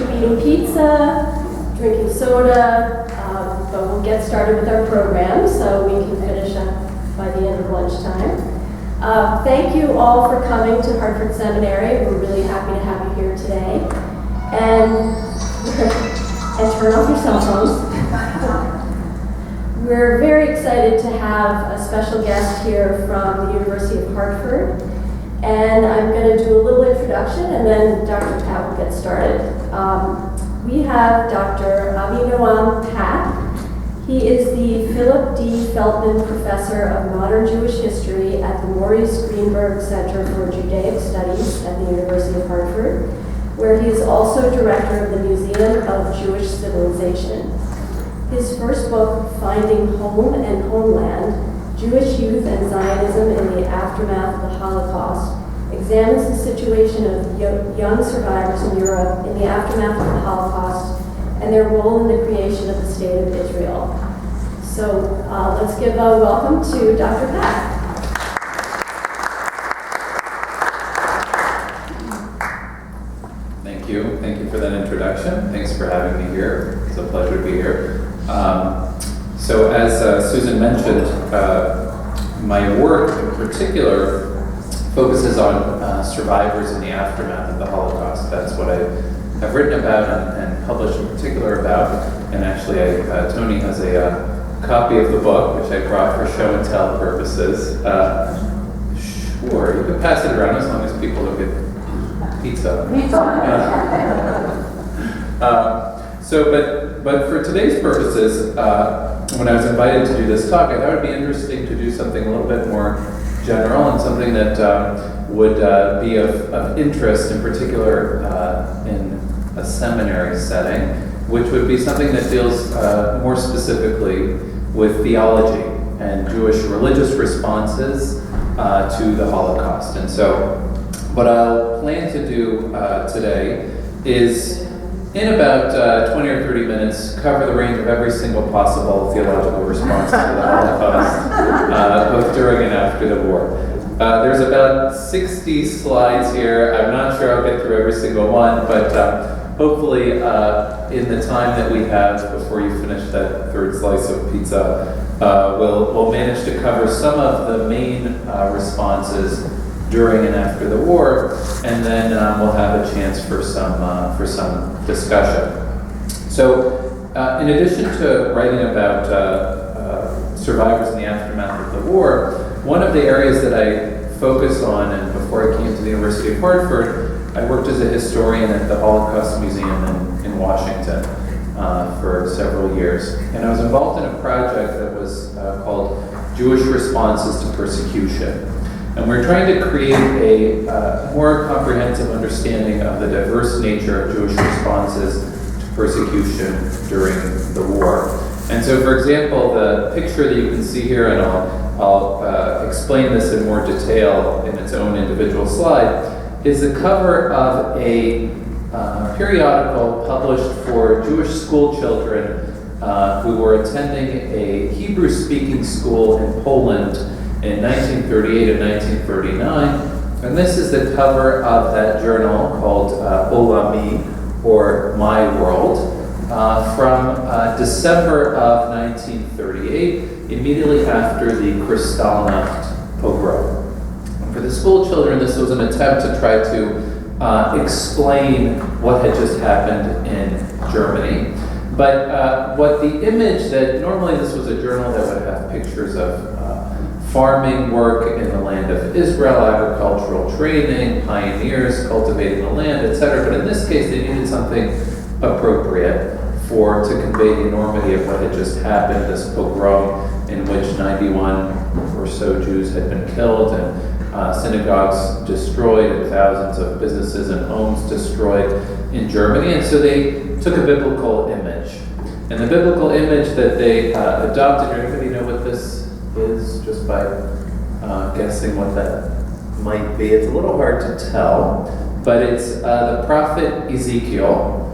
keep eating pizza, drinking soda, but we'll get started with our program so we can finish up by the end of lunchtime. Thank you all for coming to Hartford Seminary. We're really happy to have you here today. And turn off your cell phones. We're very excited to have a special guest here from the University of Hartford. And I'm going to do a little introduction and then Dr. Patt will get started. We have Dr. Avinoam Patt. He is the Philip D. Feltman Professor of Modern Jewish History at the Maurice Greenberg Center for Judaic Studies at the University of Hartford, where he is also director of the Museum of Jewish Civilization. His first book, Finding Home and Homeland, Jewish Youth and Zionism in the Aftermath of the Holocaust, examines the situation of young survivors in Europe in the aftermath of the Holocaust and their role in the creation of the State of Israel. So let's give a welcome to Dr. Patt. Thank you for that introduction. Thanks for having me here. It's a pleasure to be here. So as Susan mentioned, my work in particular focuses on survivors in the aftermath of the Holocaust. That's what I have written about and published in particular about. And actually, Tony has a copy of the book, which I brought for show and tell purposes. Sure, you can pass it around as long as people don't get pizza. But for today's purposes, when I was invited to do this talk, I thought it would be interesting to do something a little bit more general and something that would be of interest, in particular in a seminary setting, which would be something that deals more specifically with theology and Jewish religious responses to the Holocaust. And so what I'll plan to do today is, in about 20 or 30 minutes, cover the range of every single possible theological response to the Holocaust, both during and after the war. There's about 60 slides here. I'm not sure I'll get through every single one, but hopefully in the time that we have before you finish that third slice of pizza, we'll manage to cover some of the main responses during and after the war, and then we'll have a chance for some discussion. So, in addition to writing about survivors in the aftermath of the war, one of the areas that I focused on, and before I came to the University of Hartford, I worked as a historian at the Holocaust Museum in Washington for several years, and I was involved in a project that was called Jewish Responses to Persecution. And we're trying to create a more comprehensive understanding of the diverse nature of Jewish responses to persecution during the war. And so, for example, the picture that you can see here, and I'll explain this in more detail in its own individual slide, is the cover of a periodical published for Jewish school children who were attending a Hebrew-speaking school in Poland in 1938 and 1939, and this is the cover of that journal called Olami, or My World, from December of 1938, immediately after the Kristallnacht pogrom. And for the school children, this was an attempt to try to explain what had just happened in Germany. But what the image that, normally this was a journal that would have pictures of farming work in the land of Israel, agricultural training, pioneers cultivating the land, etc. But in this case, they needed something appropriate to convey the enormity of what had just happened, this pogrom in which 91 or so Jews had been killed and synagogues destroyed and thousands of businesses and homes destroyed in Germany. And so they took a biblical image. And the biblical image that they adopted, anybody know what this is, just by guessing what that might be? It's a little hard to tell, but it's the prophet Ezekiel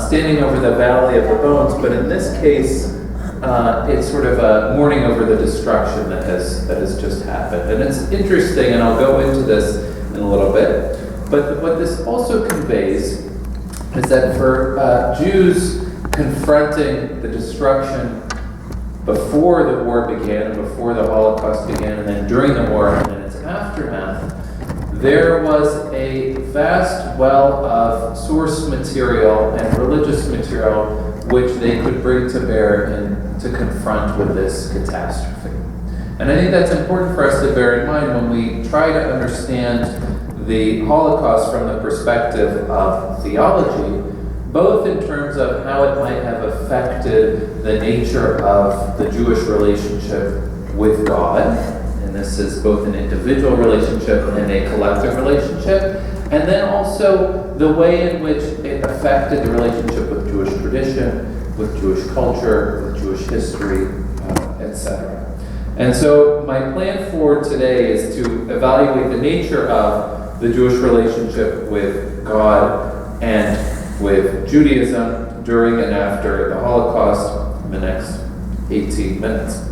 standing over the valley of the bones, but in this case it's sort of a mourning over the destruction that has just happened. And it's interesting, and I'll go into this in a little bit, but what this also conveys is that for Jews confronting the destruction before the war began, before the Holocaust began, and then during the war and in its aftermath, there was a vast well of source material and religious material which they could bring to bear and to confront with this catastrophe. And I think that's important for us to bear in mind when we try to understand the Holocaust from the perspective of theology, both in terms of how it might have affected the nature of the Jewish relationship with God, and this is both an individual relationship and a collective relationship, and then also the way in which it affected the relationship with Jewish tradition, with Jewish culture, with Jewish history, etc. And so my plan for today is to evaluate the nature of the Jewish relationship with God and with Judaism during and after the Holocaust in the next 18 minutes.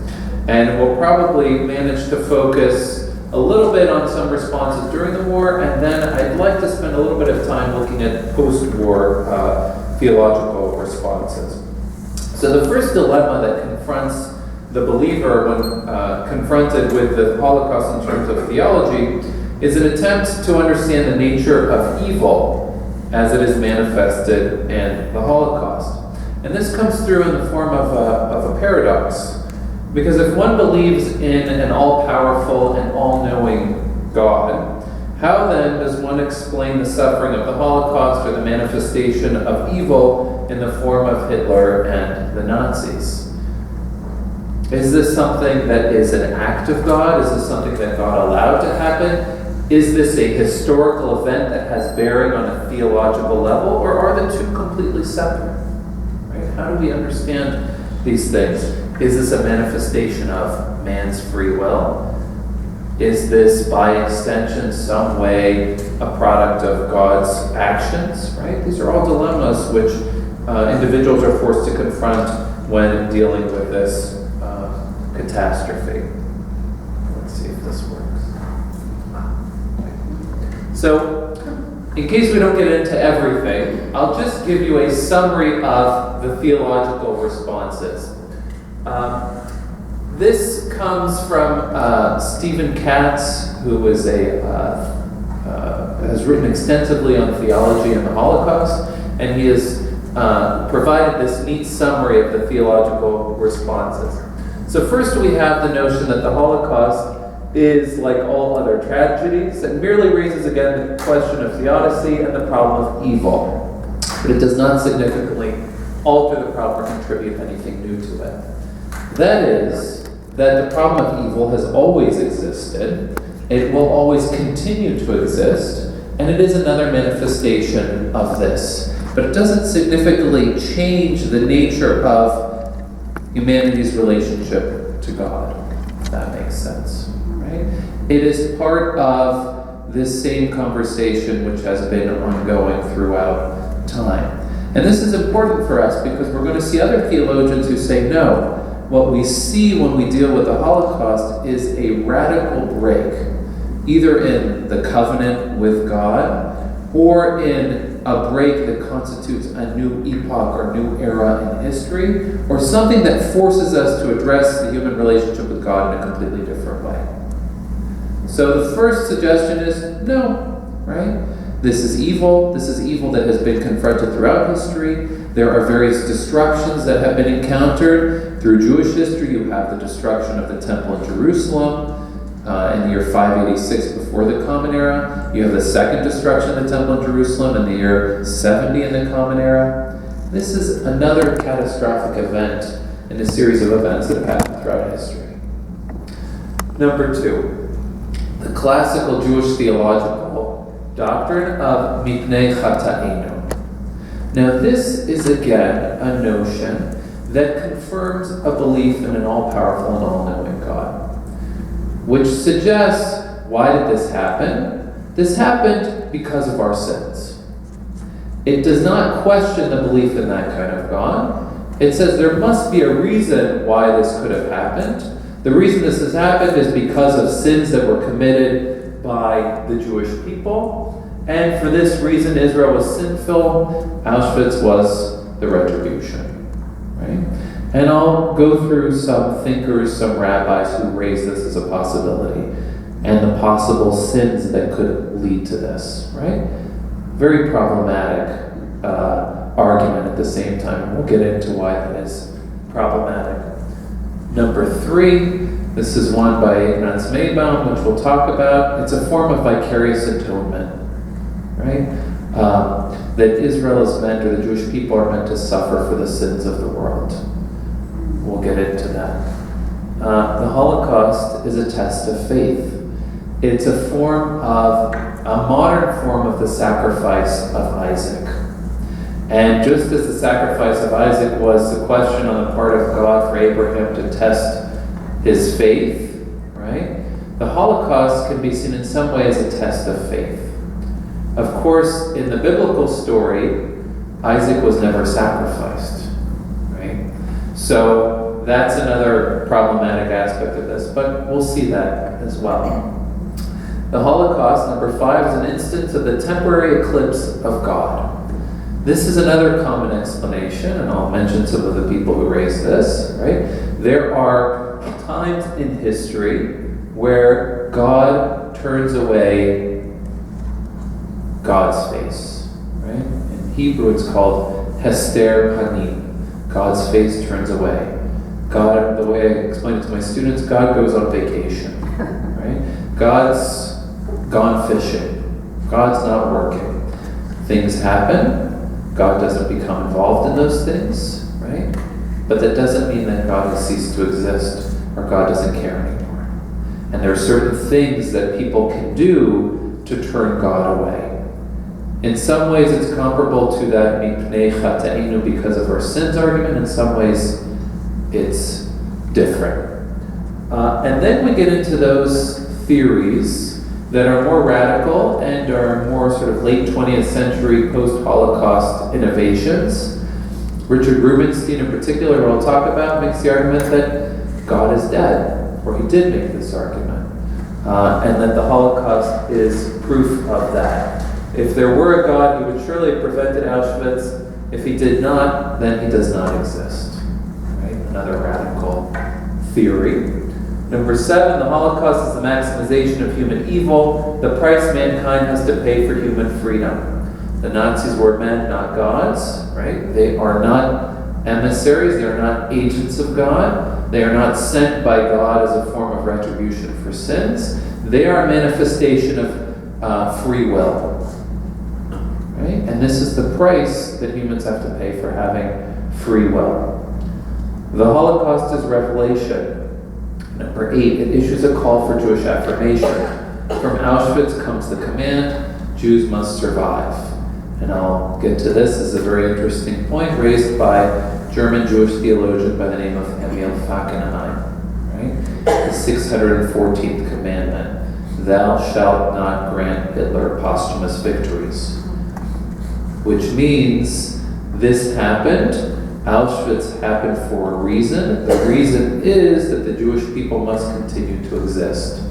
And we'll probably manage to focus a little bit on some responses during the war, and then I'd like to spend a little bit of time looking at post-war theological responses. So the first dilemma that confronts the believer when confronted with the Holocaust in terms of theology is an attempt to understand the nature of evil as it is manifested in the Holocaust. And this comes through in the form of a paradox. Because if one believes in an all-powerful and all-knowing God, how then does one explain the suffering of the Holocaust or the manifestation of evil in the form of Hitler and the Nazis? Is this something that is an act of God? Is this something that God allowed to happen? Is this a historical event that has bearing on a theological level, or are the two completely separate? Right? How do we understand these things? Is this a manifestation of man's free will? Is this, by extension, some way a product of God's actions? Right? These are all dilemmas which individuals are forced to confront when dealing with this catastrophe. Let's see if this works. So, in case we don't get into everything, I'll just give you a summary of the theological responses. This comes from Stephen Katz, who is has written extensively on theology and the Holocaust, and he has provided this neat summary of the theological responses. So first we have the notion that the Holocaust is, like all other tragedies, it merely raises again the question of theodicy and the problem of evil, but it does not significantly alter the problem or contribute anything new to it. That is, that the problem of evil has always existed, it will always continue to exist, and it is another manifestation of this. But it doesn't significantly change the nature of humanity's relationship to God, if that makes sense, right? It is part of this same conversation which has been ongoing throughout time. And this is important for us because we're going to see other theologians who say, no, what we see when we deal with the Holocaust is a radical break, either in the covenant with God or in a break that constitutes a new epoch or new era in history, or something that forces us to address the human relationship with God in a completely different way. So the first suggestion is no, right? This is evil. This is evil that has been confronted throughout history. There are various destructions that have been encountered through Jewish history. You have the destruction of the temple in Jerusalem in the year 586 before the Common Era. You have the second destruction of the temple in Jerusalem in the year 70 in the Common Era. This is another catastrophic event in a series of events that have happened throughout history. Number two, the classical Jewish theological doctrine of mipnei chata'enu. Now this is again a notion that confirms a belief in an all-powerful and all-knowing God, which suggests, why did this happen? This happened because of our sins. It does not question the belief in that kind of God. It says there must be a reason why this could have happened. The reason this has happened is because of sins that were committed by the Jewish people, and for this reason Israel was sinful, Auschwitz was the retribution, right? And I'll go through some thinkers, some rabbis who raise this as a possibility, and the possible sins that could lead to this, right? Very problematic argument at the same time, and we'll get into why that is problematic. Number 3, this is one by Ignaz Maybaum, which we'll talk about. It's a form of vicarious atonement, right? That Israel is meant, or the Jewish people are meant to suffer for the sins of the world. We'll get into that. The Holocaust is a test of faith. It's a modern form of the sacrifice of Isaac. And just as the sacrifice of Isaac was the question on the part of God for Abraham to test his faith, right? The Holocaust can be seen in some way as a test of faith. Of course, in the biblical story, Isaac was never sacrificed, right? So that's another problematic aspect of this, but we'll see that as well. The Holocaust, number 5, is an instance of the temporary eclipse of God. This is another common explanation, and I'll mention some of the people who raised this, right? There are times in history where God turns away God's face, right? In Hebrew it's called Hester Panim. God's face turns away. God, the way I explain it to my students, God goes on vacation, right? God's gone fishing. God's not working. Things happen. God doesn't become involved in those things, right? But that doesn't mean that God has ceased to exist or God doesn't care anymore. And there are certain things that people can do to turn God away. In some ways it's comparable to that mipnei chata'inu, because of our sins argument. In some ways it's different. And then we get into those theories that are more radical and are more sort of late 20th century post-Holocaust innovations. Richard Rubinstein in particular, who I'll talk about, makes the argument that God is dead, or he did make this argument, and that the Holocaust is proof of that. If there were a God, he would surely have prevented Auschwitz. If he did not, then he does not exist. Right? Another radical theory. Number 7, the Holocaust is the maximization of human evil, the price mankind has to pay for human freedom. The Nazis were men, not gods, right? They are not emissaries, they are not agents of God, they are not sent by God as a form of retribution for sins. They are a manifestation of free will, right? And this is the price that humans have to pay for having free will. The Holocaust is revelation. Number 8, it issues a call for Jewish affirmation. From Auschwitz comes the command, Jews must survive. And I'll get to this. This is a very interesting point raised by a German Jewish theologian by the name of Emil Fackenheim. Right? The 614th commandment, thou shalt not grant Hitler posthumous victories. Which means this happened. Auschwitz happened for a reason. The reason is that the Jewish people must continue to exist.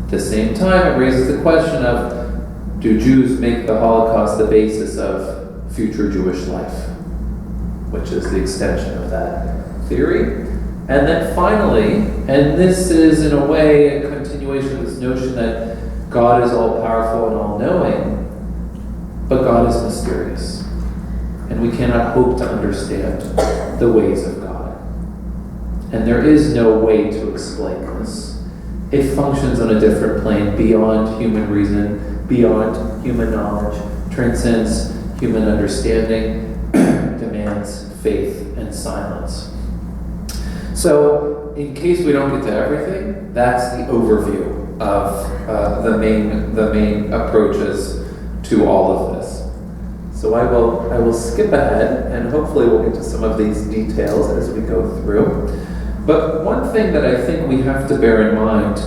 At the same time, it raises the question of, do Jews make the Holocaust the basis of future Jewish life? Which is the extension of that theory. And then finally, and this is in a way a continuation of this notion that God is all-powerful and all-knowing, but God is mysterious. And we cannot hope to understand the ways of God. And there is no way to explain this. It functions on a different plane, beyond human reason, beyond human knowledge, transcends human understanding, demands faith and silence. So, in case we don't get to everything, that's the overview of the main approaches to all of this. So I will skip ahead, and hopefully we'll get to some of these details as we go through. But one thing that I think we have to bear in mind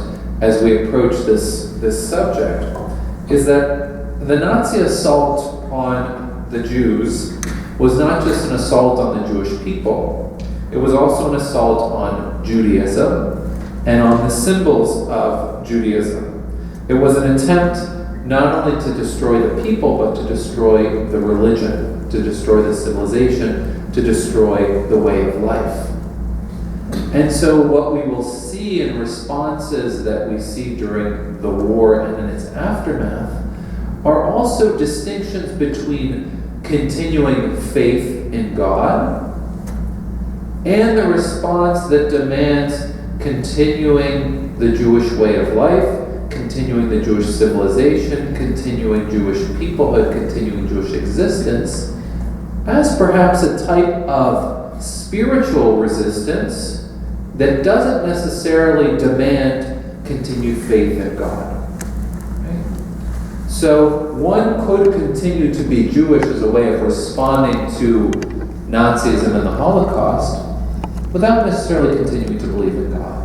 as we approach this subject is that the Nazi assault on the Jews was not just an assault on the Jewish people. It was also an assault on Judaism and on the symbols of Judaism. It was an attempt not only to destroy the people, but to destroy the religion, to destroy the civilization, to destroy the way of life. And so what we will see in responses that we see during the war and in its aftermath are also distinctions between continuing faith in God and the response that demands continuing the Jewish way of life, continuing the Jewish civilization, continuing Jewish peoplehood, continuing Jewish existence, as perhaps a type of spiritual resistance that doesn't necessarily demand continued faith in God. Right? So one could continue to be Jewish as a way of responding to Nazism and the Holocaust without necessarily continuing to believe in God.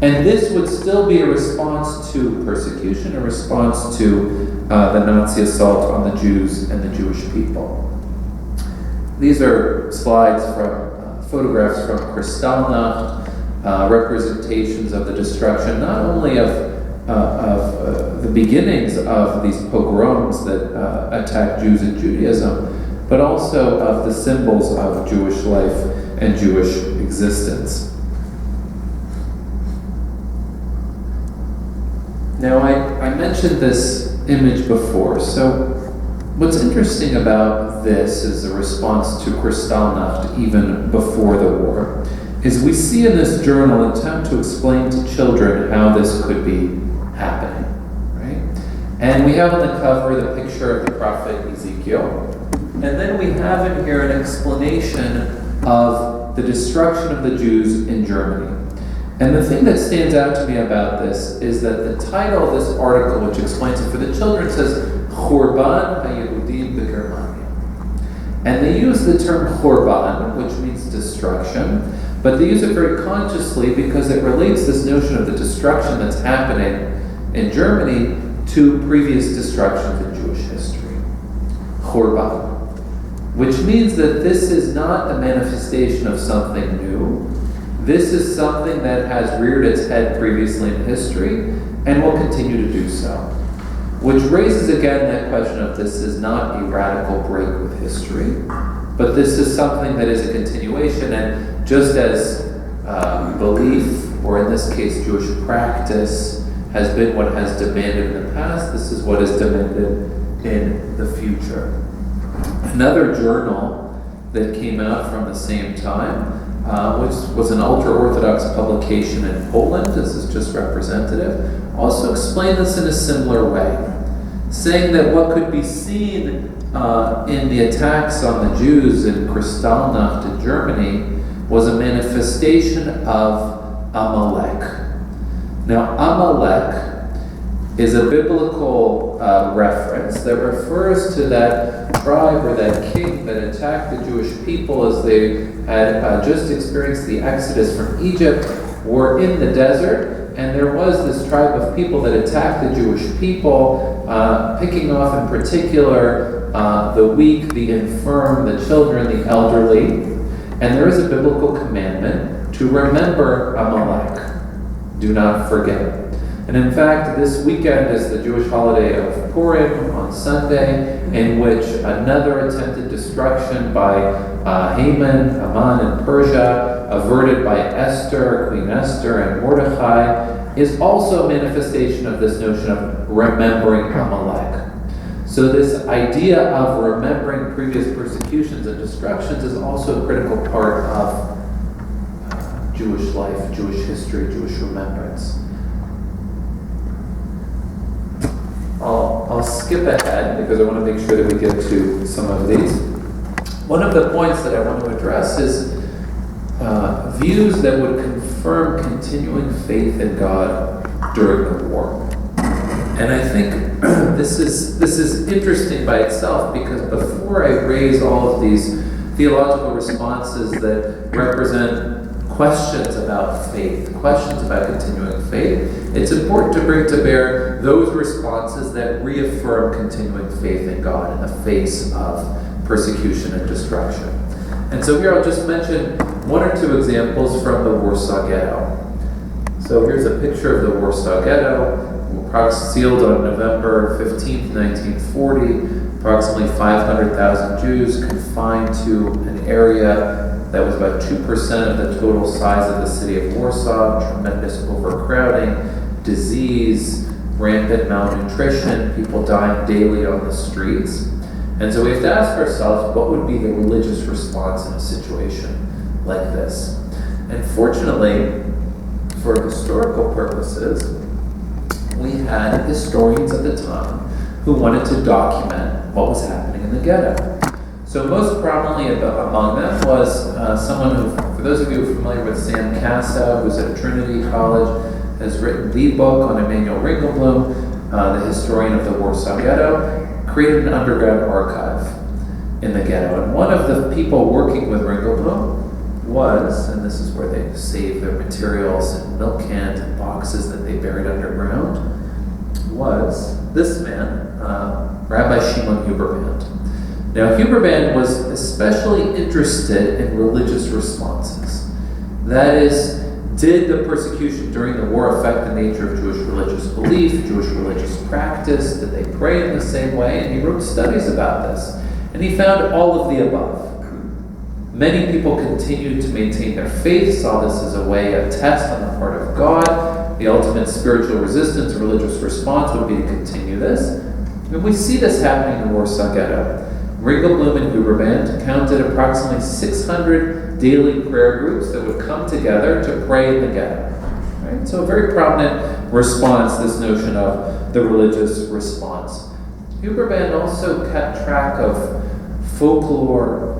And this would still be a response to persecution, a response to the Nazi assault on the Jews and the Jewish people. These are slides from photographs from Kristallnacht, representations of the destruction not only of the beginnings of these pogroms that attacked Jews and Judaism, but also of the symbols of Jewish life and Jewish existence. Now, I mentioned this image before, so what's interesting about this is the response to Kristallnacht even before the war, is we see in this journal an attempt to explain to children how this could be happening, right? And we have on the cover the picture of the prophet Ezekiel, and then we have in here an explanation of the destruction of the Jews in Germany. And the thing that stands out to me about this is that the title of this article, which explains it for the children, says Churban HaYehudim BeGermania. And they use the term Churban, which means destruction, but they use it very consciously because it relates this notion of the destruction that's happening in Germany to previous destructions in Jewish history. Churban. Which means that this is not a manifestation of something new. This is something that has reared its head previously in history and will continue to do so. Which raises again that question of this is not a radical break with history, but this is something that is a continuation, and just as belief, or in this case Jewish practice, has been what has demanded in the past, this is what is demanded in the future. Another journal that came out from the same time, which was an ultra-Orthodox publication in Poland, this is just representative, also explained this in a similar way, saying that what could be seen in the attacks on the Jews in Kristallnacht in Germany was a manifestation of Amalek. Now, Amalek is a biblical reference that refers to that tribe or that king that attacked the Jewish people as they had just experienced the exodus from Egypt, were in the desert, and there was this tribe of people that attacked the Jewish people, picking off in particular the weak, the infirm, the children, the elderly. And there is a biblical commandment to remember Amalek. Do not forget. And in fact, this weekend is the Jewish holiday of Purim on Sunday, in which another attempted destruction by Haman in Persia, averted by Esther, Queen Esther, and Mordecai, is also a manifestation of this notion of remembering Amalek. So this idea of remembering previous persecutions and destructions is also a critical part of Jewish life, Jewish history, Jewish remembrance. I'll skip ahead because I want to make sure that we get to some of these. One of the points that I want to address is views that would confirm continuing faith in God during the war. And I think this is interesting by itself, because before I raise all of these theological responses that represent questions about faith, questions about continuing faith, it's important to bring to bear those responses that reaffirm continuing faith in God in the face of persecution and destruction. And so here I'll just mention one or two examples from the Warsaw Ghetto. So here's a picture of the Warsaw Ghetto, sealed on November 15th, 1940. Approximately 500,000 Jews confined to an area that was about 2% of the total size of the city of Warsaw. Tremendous overcrowding, disease, rampant malnutrition, people dying daily on the streets. And so we have to ask ourselves, what would be the religious response in a situation like this? And fortunately, for historical purposes, we had historians at the time who wanted to document what was happening in the ghetto. So most prominently among them was someone who, for those of you who are familiar with Sam Cassow, who's at Trinity College, has written the book on Emanuel Ringelblum, the historian of the Warsaw Ghetto, created an underground archive in the ghetto. And one of the people working with Ringelblum was, and this is where they save their materials in milk cans and boxes that they buried underground, was this man, Rabbi Shimon Huberband. Now, Huberband was especially interested in religious responses. That is, did the persecution during the war affect the nature of Jewish religious belief, Jewish religious practice? Did they pray in the same way? And he wrote studies about this. And he found all of the above. Many people continued to maintain their faith, saw this as a way, a test on the part of God. The ultimate spiritual resistance, religious response would be to continue this. And we see this happening in the Warsaw Ghetto. Ringelblum and Huberband counted approximately 600 daily prayer groups that would come together to pray in the ghetto. Right? So a very prominent response, this notion of the religious response. Huberband also kept track of folklore,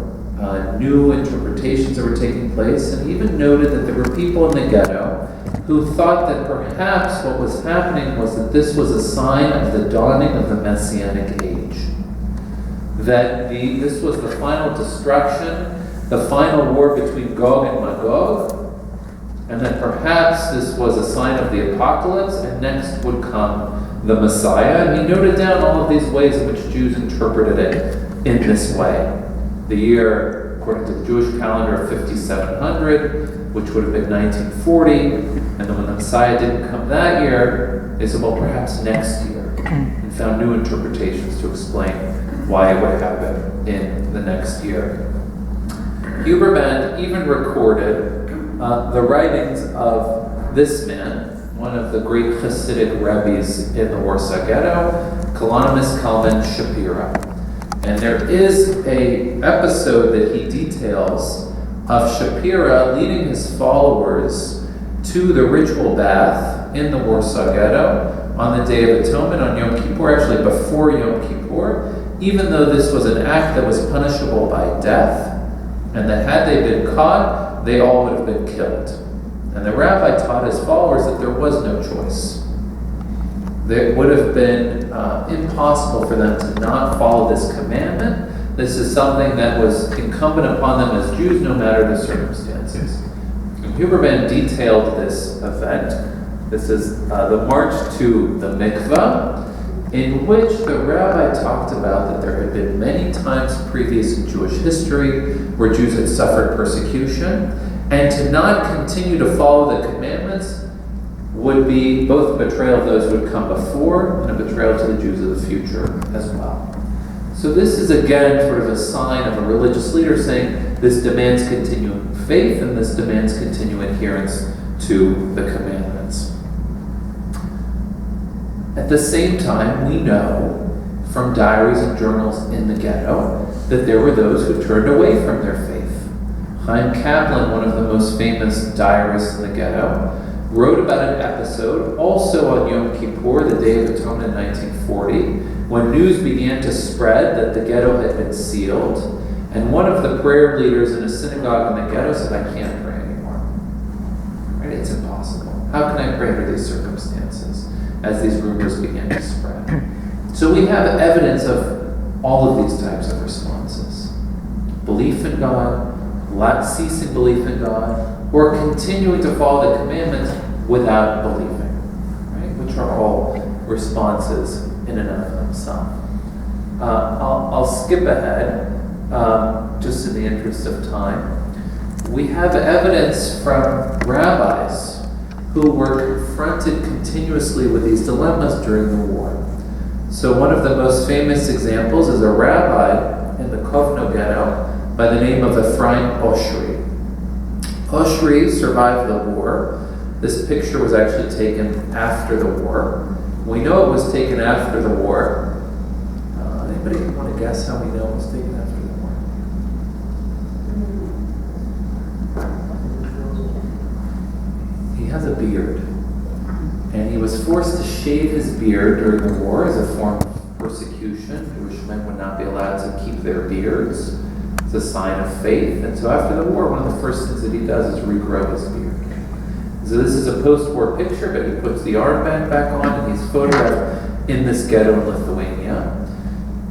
new interpretations that were taking place, and even noted that there were people in the ghetto who thought that perhaps what was happening was that this was a sign of the dawning of the Messianic age. That this was the final destruction, the final war between Gog and Magog, and that perhaps this was a sign of the apocalypse, and next would come the Messiah. And he noted down all of these ways in which Jews interpreted it in this way. The year, according to the Jewish calendar, of 5700, which would have been 1940, and then when the Messiah didn't come that year, they said, well, perhaps next year, and found new interpretations to explain why it would happen in the next year. Huberband even recorded the writings of this man, one of the great Hasidic rabbis in the Warsaw Ghetto, Kalonymus Kalman Shapira. And there is an episode that he details of Shapira leading his followers to the ritual bath in the Warsaw Ghetto on the Day of Atonement, on Yom Kippur, actually before Yom Kippur, even though this was an act that was punishable by death, and that had they been caught, they all would have been killed. And the rabbi taught his followers that there was no choice. It would have been impossible for them to not follow this commandment. This is something that was incumbent upon them as Jews, no matter the circumstances. And Huberband detailed this event. This is the march to the mikvah, in which the rabbi talked about that there had been many times previous in Jewish history where Jews had suffered persecution, and to not continue to follow the commandments would be both a betrayal of those who would come before and a betrayal to the Jews of the future as well. So this is again sort of a sign of a religious leader saying this demands continuing faith and this demands continuing adherence to the commandments. At the same time, we know from diaries and journals in the ghetto that there were those who turned away from their faith. Chaim Kaplan, one of the most famous diarists in the ghetto, wrote about an episode also on Yom Kippur, the Day of Atonement in 1940, when news began to spread that the ghetto had been sealed, and one of the prayer leaders in a synagogue in the ghetto said, I can't pray anymore. Right? It's impossible. How can I pray under these circumstances? As these rumors began to spread. So we have evidence of all of these types of responses. Belief in God, ceasing belief in God, or continuing to follow the commandments without believing, right? Which are all responses in and of themselves. I'll skip ahead, just in the interest of time. We have evidence from rabbis who were confronted continuously with these dilemmas during the war. So one of the most famous examples is a rabbi in the Kovno ghetto by the name of Ephraim Oshry. Oshry survived the war. This picture was actually taken after the war. We know it was taken after the war. Anybody want to guess how we know it was taken after the war? He has a beard. And he was forced to shave his beard during the war as a form of persecution. Jewish men would not be allowed to keep their beards. It's a sign of faith. And so after the war, one of the first things that he does is regrow his beard. So this is a post-war picture, but he puts the armband back on, and he's photographed in this ghetto in Lithuania.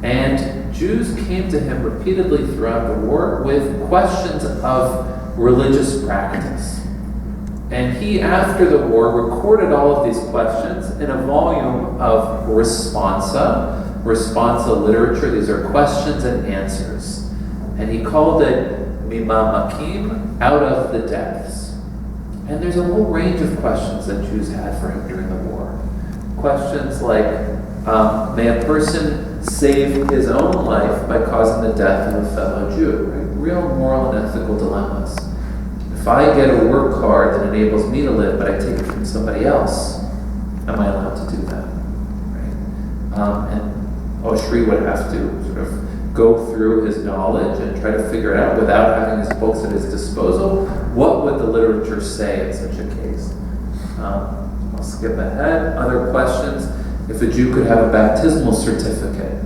And Jews came to him repeatedly throughout the war with questions of religious practice. And he, after the war, recorded all of these questions in a volume of responsa literature. These are questions and answers. And he called it Mimamakim, out of the depths. And there's a whole range of questions that Jews had for him during the war. Questions like, may a person save his own life by causing the death of a fellow Jew? Right? Real moral and ethical dilemmas. If I get a work card that enables me to live, but I take it from somebody else, am I allowed to do that? Right? And Oshry would have to sort of go through his knowledge and try to figure it out without having his books at his disposal. What would the literature say in such a case? I'll skip ahead. Other questions. If a Jew could have a baptismal certificate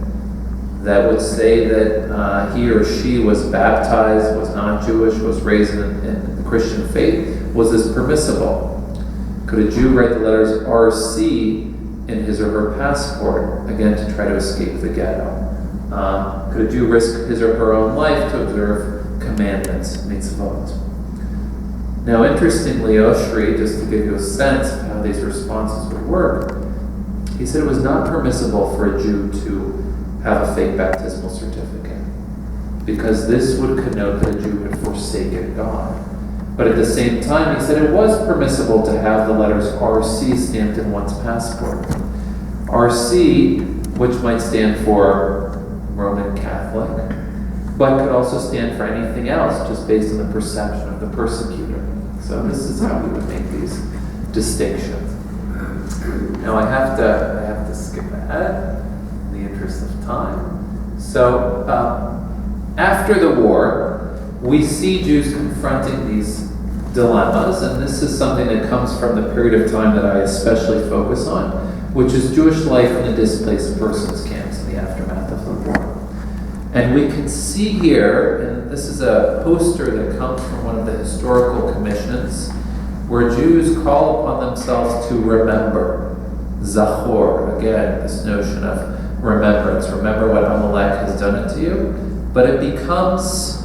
that would say that he or she was baptized, was not Jewish, was raised in the Christian faith, was this permissible? Could a Jew write the letters RC in his or her passport, again, to try to escape the ghetto? Could a Jew risk his or her own life to observe commandments, mitzvot? Now, interestingly, Oshry, just to give you a sense of how these responses would work, he said it was not permissible for a Jew to have a fake baptismal certificate, because this would connote that a Jew had forsaken God. But at the same time, he said it was permissible to have the letters RC stamped in one's passport. RC, which might stand for Roman Catholic, but could also stand for anything else, just based on the perception of the persecutor. So this is how we would make these distinctions. Now I have to skip ahead in the interest of time. So after the war, we see Jews confronting these dilemmas, and this is something that comes from the period of time that I especially focus on, which is Jewish life in the displaced persons camps in the aftermath of the war. And we can see here, and this is a poster that comes from one of the historical commissions, where Jews call upon themselves to remember. Zachor, again, this notion of remembrance. Remember what Amalek has done it to you. But it becomes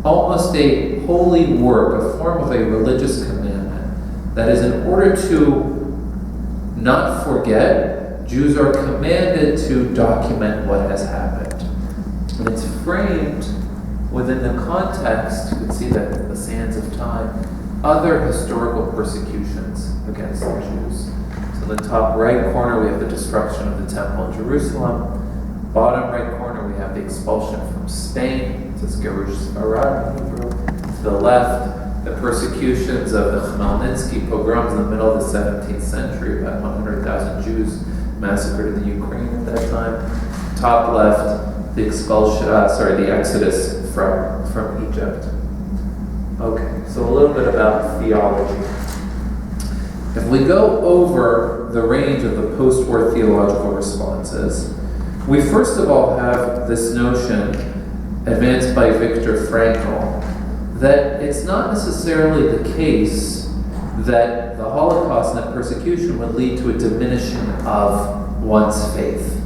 almost a holy work, a form of a religious commandment. That is, in order to not forget, Jews are commanded to document what has happened. And it's framed within the context, you can see that in the sands of time, other historical persecutions against the Jews. So in the top right corner, we have the destruction of the temple in Jerusalem. Bottom right corner, we have the expulsion from Spain. It says Gerush Sfarad in Hebrew. To the left, the persecutions of the Khmelnytsky pogroms in the middle of the 17th century, about 100,000 Jews massacred in the Ukraine at that time. Top left, the exodus from Egypt. Okay, so a little bit about theology. If we go over the range of the post-war theological responses, we first of all have this notion, advanced by Viktor Frankl, that it's not necessarily the case that the Holocaust and that persecution would lead to a diminishing of one's faith.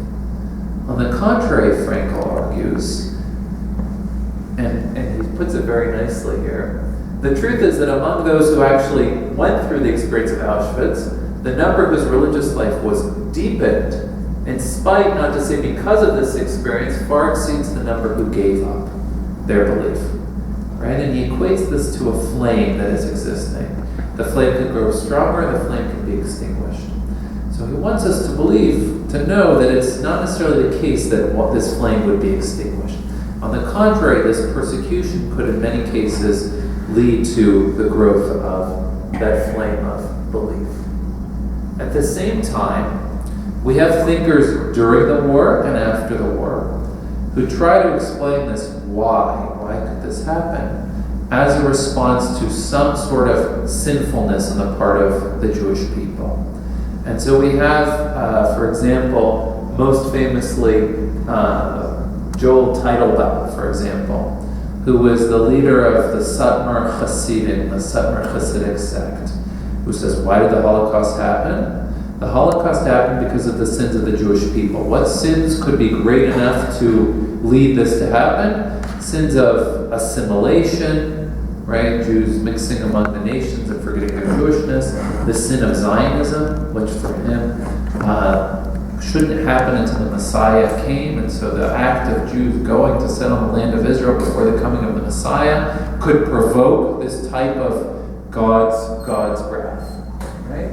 On the contrary, Frankl argues, and he puts it very nicely here, the truth is that among those who actually went through the experience of Auschwitz, the number whose religious life was deepened, in spite, not to say because of this experience, far exceeds the number who gave up their belief. Right? And he equates this to a flame that is existing. The flame can grow stronger, the flame can be extinguished. So he wants us to believe, to know that it's not necessarily the case that this flame would be extinguished. On the contrary, this persecution could in many cases lead to the growth of that flame of belief. At the same time, we have thinkers during the war and after the war who try to explain this why. Why could this happen? As a response to some sort of sinfulness on the part of the Jewish people. And so we have, for example, most famously, Joel Teitelbaum, for example, who was the leader of the Satmar Hasidim, the Satmar Hasidic sect, who says, why did the Holocaust happen? The Holocaust happened because of the sins of the Jewish people. What sins could be great enough to lead this to happen? Sins of assimilation, right? Jews mixing among the nations and forgetting their Jewishness. The sin of Zionism, which for him shouldn't happen until the Messiah came. And so the act of Jews going to settle the land of Israel before the coming of the Messiah could provoke this type of God's wrath, right?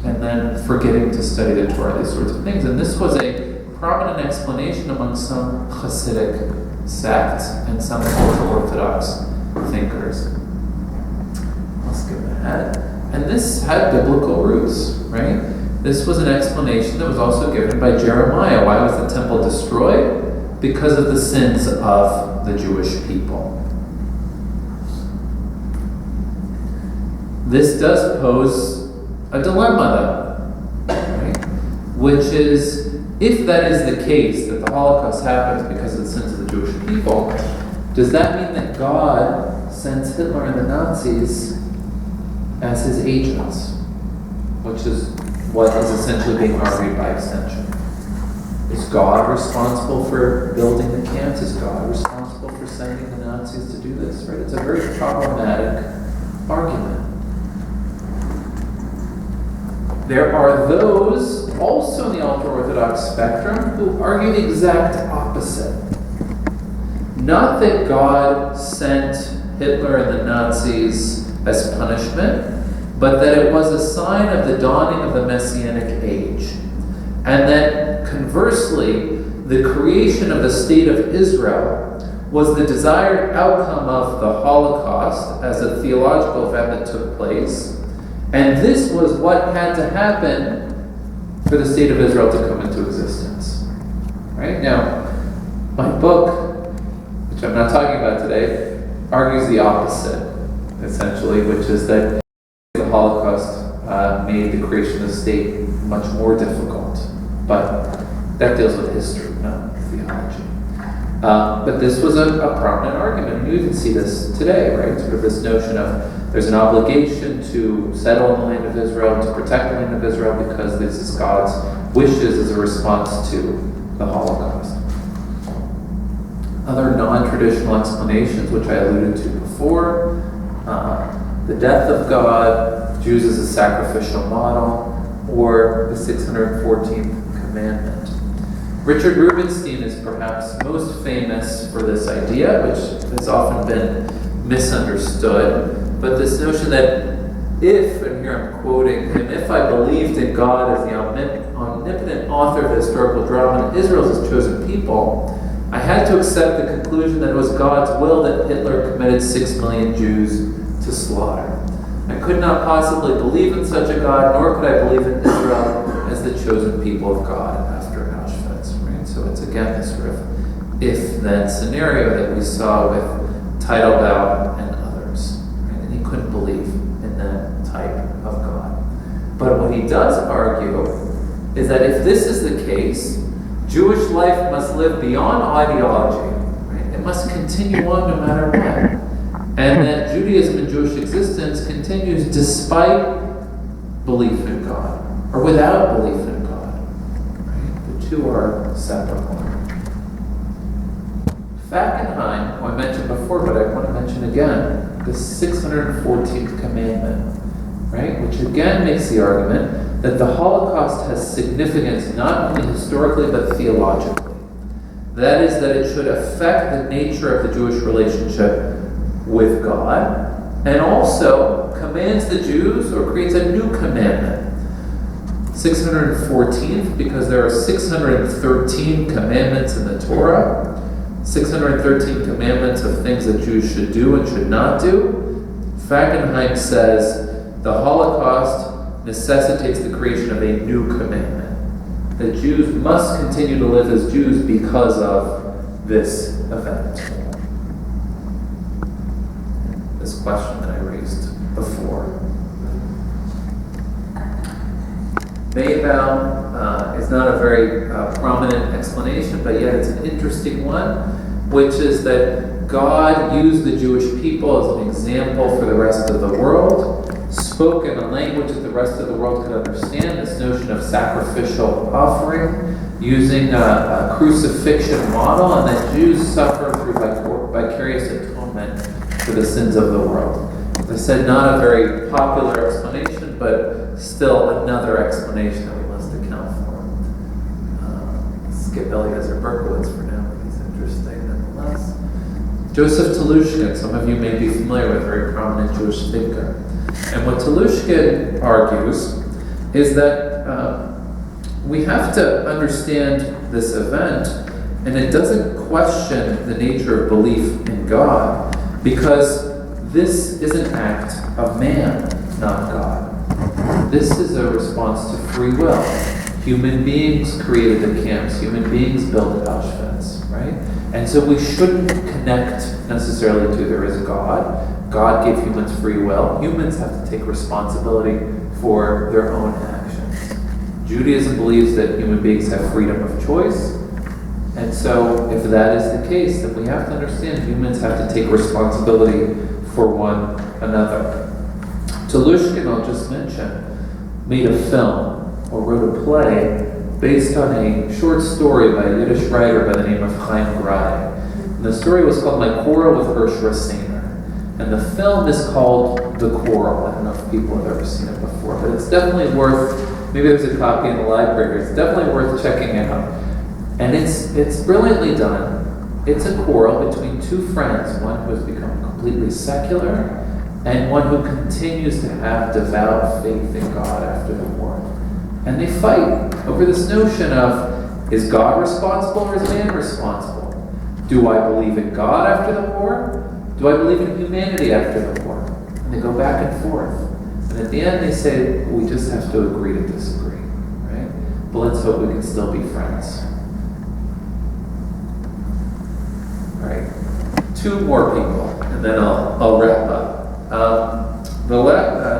And then forgetting to study the Torah, these sorts of things. And this was a prominent explanation among some Hasidic sects and some ultra-Orthodox thinkers. Let's skip ahead. And this had biblical roots, right? This was an explanation that was also given by Jeremiah. Why was the temple destroyed? Because of the sins of the Jewish people. This does pose a dilemma, though, right? Which is, if that is the case, that the Holocaust happens because of the sins of the Jewish people, does that mean that God sends Hitler and the Nazis as his agents? Which is what is essentially being argued by extension. Is God responsible for building the camps? Is God responsible for sending the Nazis to do this? Right? It's a very problematic argument. There are those also in the ultra-Orthodox spectrum who argue the exact opposite. Not that God sent Hitler and the Nazis as punishment, but that it was a sign of the dawning of the Messianic age. And that conversely, the creation of the state of Israel was the desired outcome of the Holocaust as a theological event that took place. And this was what had to happen for the state of Israel to come into existence. Right? Now, my book, which I'm not talking about today, argues the opposite, essentially, which is that the Holocaust made the creation of the state much more difficult. But that deals with history, not theology. But this was a prominent argument. You can see this today, right? Sort of this notion of there's an obligation to settle in the land of Israel, to protect the land of Israel, because this is God's wishes as a response to the Holocaust. Other non-traditional explanations, which I alluded to before, the death of God, Jews as a sacrificial model, or the 614th commandment. Richard Rubinstein is perhaps most famous for this idea, which has often been misunderstood. But this notion that if, and here I'm quoting him, if I believed in God as the omnipotent author of the historical drama and Israel as his chosen people, I had to accept the conclusion that it was God's will that Hitler committed 6 million Jews to slaughter. I could not possibly believe in such a God, nor could I believe in Israel as the chosen people of God after Auschwitz. Right? So it's again this sort of if-then scenario that we saw with Teitelbaum and others. Right? And he couldn't believe in that type of God. But what he does argue is that if this is the case, Jewish life must live beyond ideology. Right? It must continue on no matter what. And that Judaism and Jewish existence continues despite belief in God, or without belief in God. Right? The two are separable. Fackenheim, who I mentioned before, but I want to mention again, the 614th commandment, right? Which again makes the argument that the Holocaust has significance not only historically but theologically. That is, that it should affect the nature of the Jewish relationship with God, and also commands the Jews or creates a new commandment. 614th, because there are 613 commandments in the Torah, 613 commandments of things that Jews should do and should not do. Fackenheim says the Holocaust necessitates the creation of a new commandment. That Jews must continue to live as Jews because of this event. This question that I raised before. Maybaum is not a very prominent explanation, but yet it's an interesting one, which is that God used the Jewish people as an example for the rest of the world, spoke in a language that the rest of the world could understand, this notion of sacrificial offering, using a crucifixion model, and that Jews suffer through vicarious atonement for the sins of the world. As I said, not a very popular explanation, but still another explanation that we must account for. Skip Eliezer Berkowitz for now, but he's interesting nonetheless. Joseph Telushkin, some of you may be familiar with, a very prominent Jewish thinker. And what Telushkin argues is that we have to understand this event, and it doesn't question the nature of belief in God, because this is an act of man, not God. This is a response to free will. Human beings created the camps. Human beings built Auschwitz, right? And so we shouldn't connect necessarily to there is God. God gave humans free will. Humans have to take responsibility for their own actions. Judaism believes that human beings have freedom of choice. And so if that is the case, then we have to understand humans have to take responsibility for one another. Telushkin, I'll just mention, made a film or wrote a play based on a short story by a Yiddish writer by the name of Chaim Grai. And the story was called My Quarrel with Hirsch Rasainer. And the film is called The Quarrel. I don't know if people have ever seen it before, but it's definitely worth, maybe there's a copy in the library, it's definitely worth checking out. And it's brilliantly done. It's a quarrel between two friends, one who has become completely secular and one who continues to have devout faith in God after the war. And they fight over this notion of, is God responsible or is man responsible? Do I believe in God after the war? Do I believe in humanity after the war? And they go back and forth. And at the end they say, we just have to agree to disagree, right? But let's hope we can still be friends. All right, two more people, and then I'll wrap up.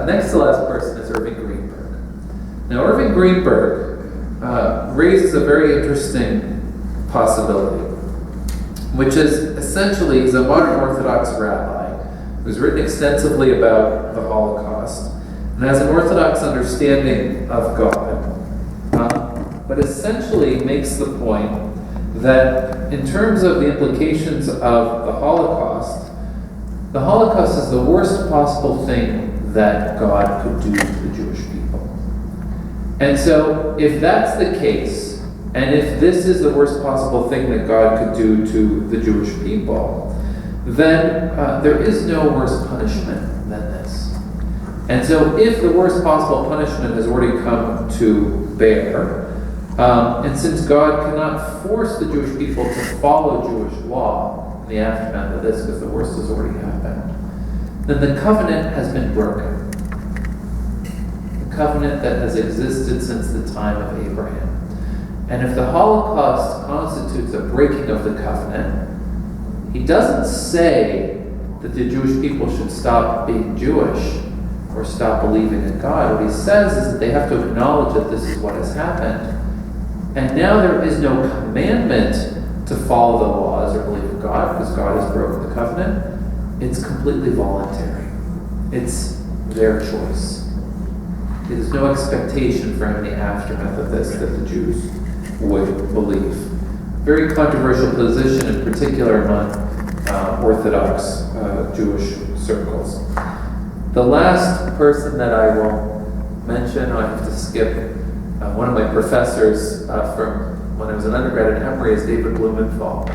Next to last person is Irving Greenberg. Now, Irving Greenberg raises a very interesting possibility, which is essentially he's a modern Orthodox rabbi who's written extensively about the Holocaust and has an Orthodox understanding of God, but essentially makes the point that in terms of the implications of the Holocaust is the worst possible thing that God could do to the Jewish people. And so, if that's the case, and if this is the worst possible thing that God could do to the Jewish people, then there is no worse punishment than this. And so, if the worst possible punishment has already come to bear, and since God cannot force the Jewish people to follow Jewish law in the aftermath of this, because the worst has already happened, then the covenant has been broken. The covenant that has existed since the time of Abraham. And if the Holocaust constitutes a breaking of the covenant, he doesn't say that the Jewish people should stop being Jewish or stop believing in God. What he says is that they have to acknowledge that this is what has happened. And now there is no commandment to follow the laws or believe in God because God has broken the covenant. It's completely voluntary. It's their choice. There's no expectation for any aftermath of this that the Jews would believe. Very controversial position, in particular among Orthodox Jewish circles. The last person that I will mention, I have to skip. One of my professors from when I was an undergrad at Emory is David Blumenthal.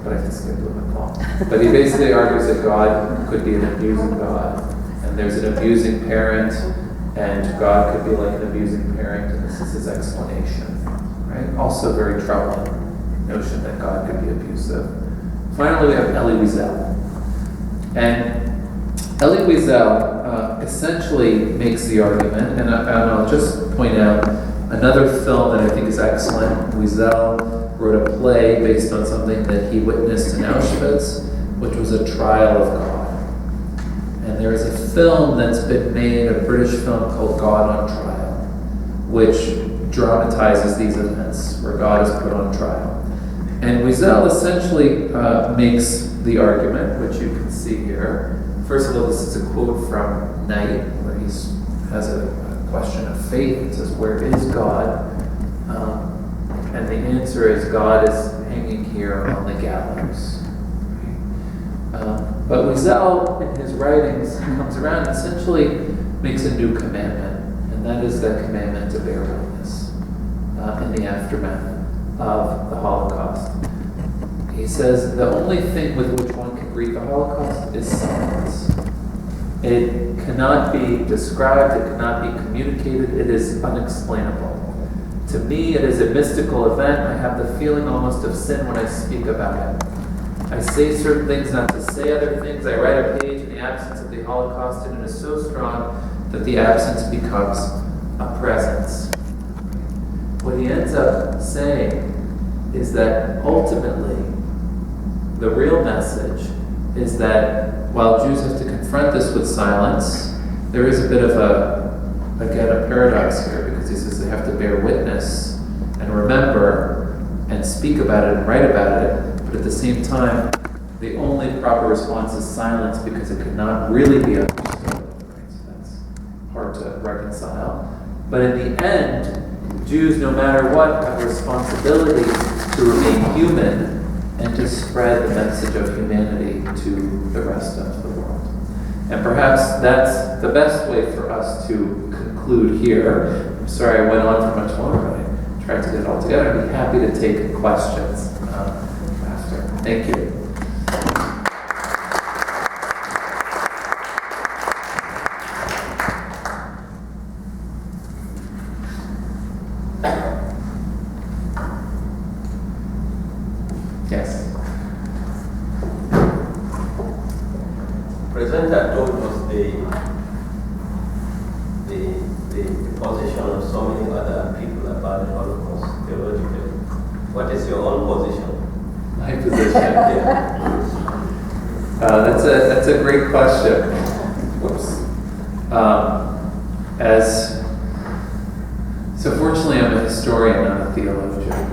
but I have to skip Blumenthal. But he basically argues that God could be an abusing God, and there's an abusing parent, and God could be like an abusing parent, and this is his explanation, right? Also very troubling notion that God could be abusive. Finally, we have Elie Wiesel. And Elie Wiesel essentially makes the argument, and I'll just point out another film that I think is excellent. Wiesel wrote a play based on something that he witnessed in Auschwitz, which was a trial of God. And there is a film that's been made, a British film called God on Trial, which dramatizes these events where God is put on trial. And Wiesel essentially makes the argument, which you can see here. First of all, this is a quote from Knight, where he has a question of faith. It says, "Where is God?" And the answer is, God is hanging here on the gallows. But Wiesel, in his writings, comes around and essentially makes a new commandment, and that is the commandment to bear witness in the aftermath of the Holocaust. He says the only thing with which one can greet the Holocaust is silence. It cannot be described, it cannot be communicated, it is unexplainable. To me, it is a mystical event. I have the feeling almost of sin when I speak about it. I say certain things not to say other things. I write a page in the absence of the Holocaust, and it is so strong that the absence becomes a presence. What he ends up saying is that ultimately, the real message is that while Jews have to confront this with silence, there is a bit of a paradox here, because he says they have to bear witness and remember and speak about it and write about it, but at the same time, the only proper response is silence, because it cannot really be understood. Right? So that's hard to reconcile. But in the end, Jews, no matter what, have a responsibility to remain human and to spread the message of humanity to the rest of the world. And perhaps that's the best way for us to conclude here. I'm sorry I went on for much longer, but I tried to get it all together. I'd be happy to take questions after. Thank you. Yes. Presenter told us the position of so many other people about the Holocaust theologically. What is your own position? My position? That's a great question. Whoops. So fortunately, I'm a historian, not a theologian.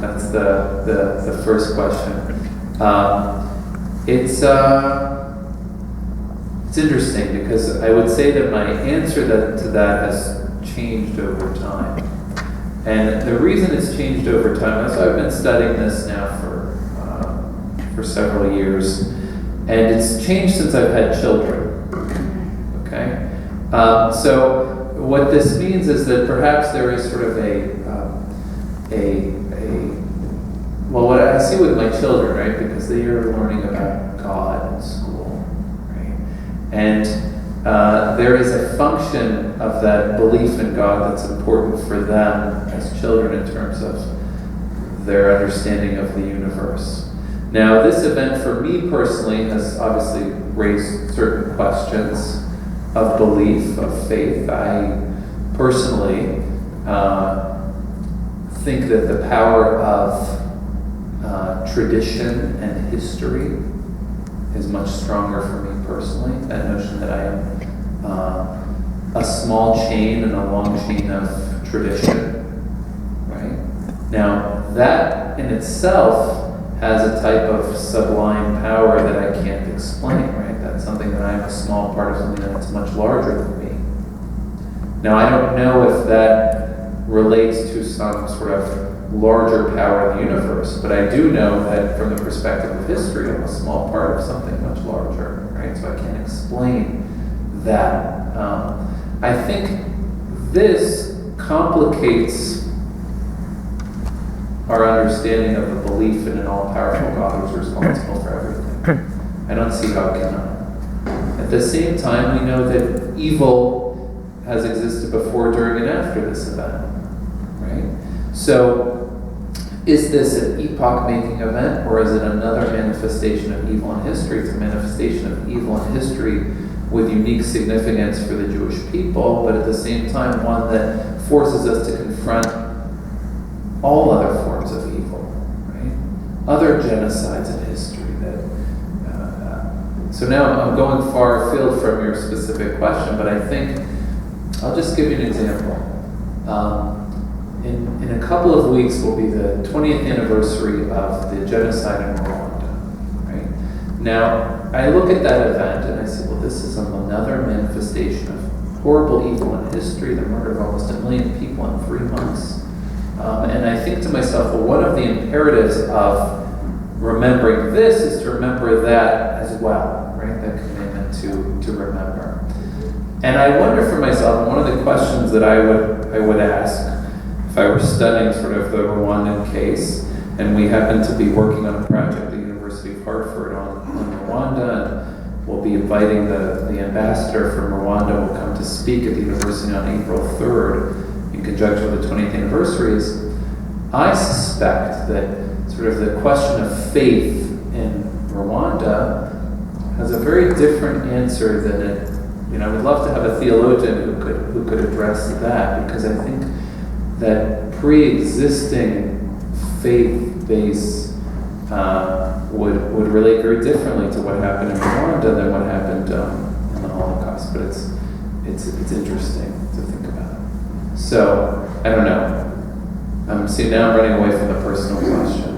That's the first question. It's interesting, because I would say that my answer to that has changed over time. And the reason it's changed over time is I've been studying this now for several years, and it's changed since I've had children. Okay? So what this means is that perhaps there is sort of well, what I see with my children, right, because they are learning about God in school, right, and there is a function of that belief in God that's important for them as children in terms of their understanding of the universe. Now, this event for me personally has obviously raised certain questions of belief, of faith. I personally think that the power of tradition and history is much stronger for me personally. That notion that I am a small chain and a long chain of tradition, right? Now, that in itself has a type of sublime power that I can't explain, right? That's something that I'm a small part of something that's much larger than me. Now, I don't know if that relates to some sort of larger power in the universe, but I do know that from the perspective of history, I'm a small part of something much larger, right? So I can't explain that. I think this complicates our understanding of the belief in an all-powerful God who's responsible for everything. I don't see how it cannot. At the same time, we know that evil has existed before, during, and after this event, right? So, is this an epoch-making event, or is it another manifestation of evil in history? It's a manifestation of evil in history with unique significance for the Jewish people, but at the same time, one that forces us to confront all other forms of evil, right? Other genocides in history. So now I'm going far afield from your specific question, but I think I'll just give you an example. In a couple of weeks will be the 20th anniversary of the genocide in Rwanda, right? Now, I look at that event and I say, well, this is another manifestation of horrible evil in history, the murder of almost 1 million people in 3 months. And I think to myself, well, one of the imperatives of remembering this is to remember that as well, right? The commitment to remember. And I wonder for myself, one of the questions that I would ask if I were studying sort of the Rwandan case, and we happen to be working on a project at the University of Hartford on Rwanda, and we'll be inviting the ambassador from Rwanda will come to speak at the university on April 3rd in conjunction with the 20th anniversaries. I suspect that sort of the question of faith in Rwanda has a very different answer than it. I would love to have a theologian who could address that, because I think that pre-existing faith base would relate very differently to what happened in Rwanda than what happened in the Holocaust. But it's interesting to think about. So I don't know. See, now I'm running away from the personal question.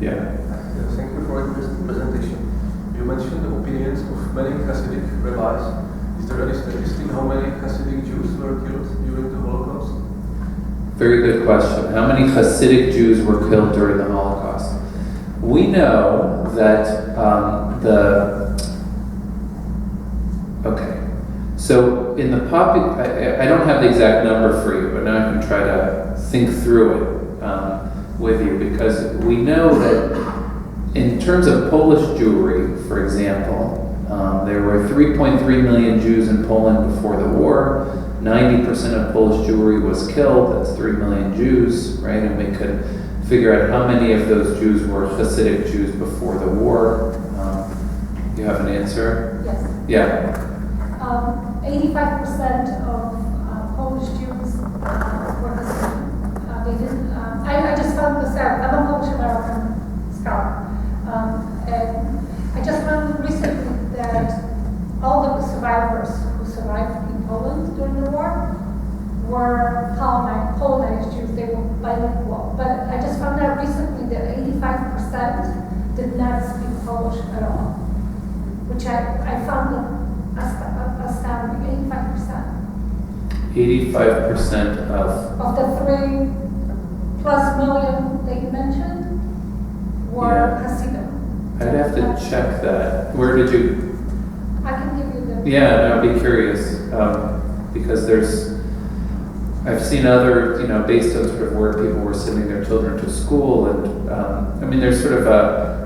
Yeah. Thank you for this presentation. You mentioned the opinions of many Hasidic rabbis. Is there any statistic how many Hasidic Jews were killed during the Holocaust? Very good question. How many Hasidic Jews were killed during the Holocaust? We know that So in the I don't have the exact number for you, but now I can try to think through it with you, because we know that in terms of Polish Jewry, for example, there were 3.3 million Jews in Poland before the war. 90% of Polish Jewry was killed. That's 3 million Jews, right? And we could figure out how many of those Jews were Hasidic Jews before the war. You have an answer? Yes. Yeah. 85% of Polish Jews were Hasidic. They didn't. I just found this out. I'm a Polish American scholar, and I just found recently that all of the survivors who survived in Poland during the war were Polonized Jews. They were bilingual. But I just found out recently that 85% did not speak Polish at all, which I found astounding. 85%. 85% of the 3+ million they mentioned were Hasidim. I'd have to check that. Where did you? I can give you the. Yeah, I'd be curious, because I've seen other, based on sort of where people were sending their children to school, and there's sort of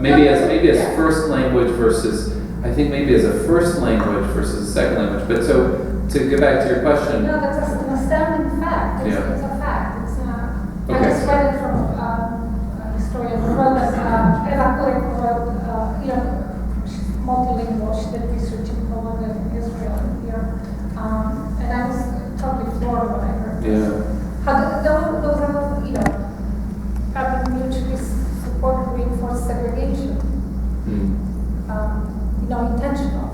maybe as first language versus, I think maybe as a first language versus a second language. But so to get back to your question. No, that's an astounding fact. It's a fact. It's okay. I just read it from a historian who wrote that Eva Kurek wrote, she's multilingual. She did research in Poland and Israel and here. And I was totally floored when I heard this. Yeah. How those are, having mutually supported reinforced segregation. Intentional.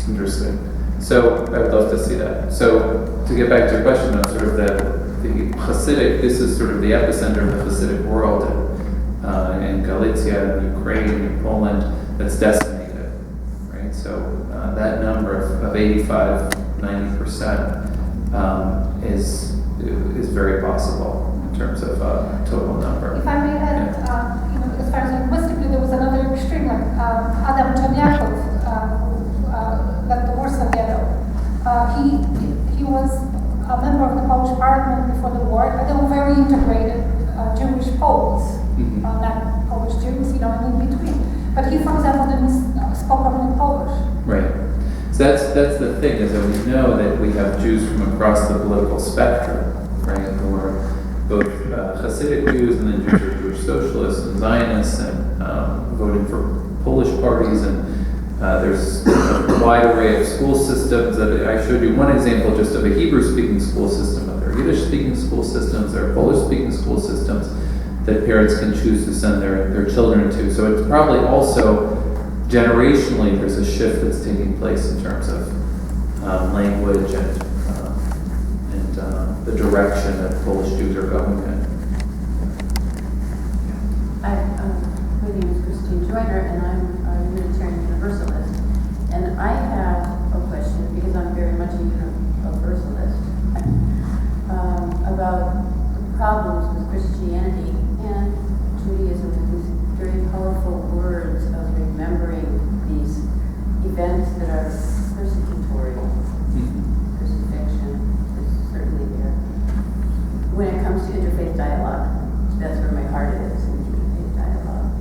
Interesting. So I would love to see that. So to get back to your question of sort of the Hasidic, this is sort of the epicenter of the Hasidic world in Galicia, in Ukraine, in Poland, that's decimated, right? So that number of 85-90% is very possible in terms of total number. If I may add, as far as linguistically, there was another extreme, like Adam Czerniaków, who left the Warsaw Ghetto. He was a member of the Polish Parliament before the war. They were very integrated Jewish Poles, not Polish Jews, and in between. But he, for example, didn't spoke only Polish. Right. So that's the thing, is that we know that we have Jews from across the political spectrum, right, who are both Hasidic Jews, and then Jews who are Jewish socialists and Zionists, and voting for Polish parties, and there's a wide array of school systems. That I showed you one example just of a Hebrew-speaking school system, but there are Yiddish-speaking school systems, there are Polish-speaking school systems that parents can choose to send their children to. So it's probably also generationally there's a shift that's taking place in terms of language and the direction that Polish Jews are going in. My name is Christine Joyner, and I'm a Unitarian Universalist. And I have a question, because I'm very much a Universalist, about the problems with Christianity and Judaism, with these very powerful words of remembering these events that are persecutory. Crucifixion is certainly there. When it comes to interfaith dialogue, that's where my heart is, in interfaith dialogue.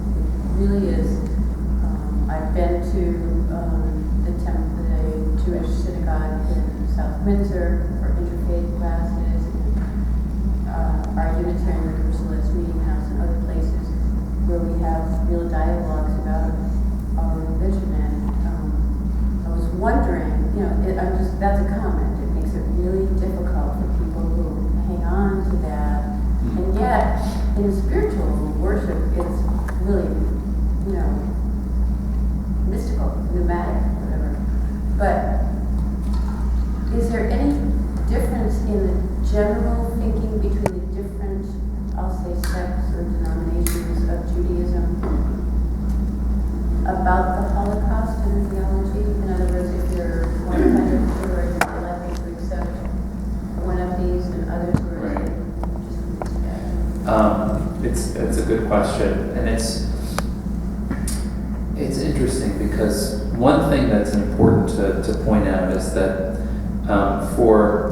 It really is. I've been to the Jewish synagogue in South Windsor for interfaith classes, our Unitarian Universalist meeting house, and other places where we have real dialogues about our religion. And I was wondering, that's a comment. It makes it really difficult for people who hang on to that. And yet, in spiritual worship, it's really, mystical, pneumatic, whatever. But is there any difference in the general thinking between the different, I'll say, sects or denominations of Judaism about the Holocaust and theology? In other words, if you're one kind of Jew, or you're likely to accept one of these and others who are It's a good question, and it's interesting, because one thing that's important to point out is that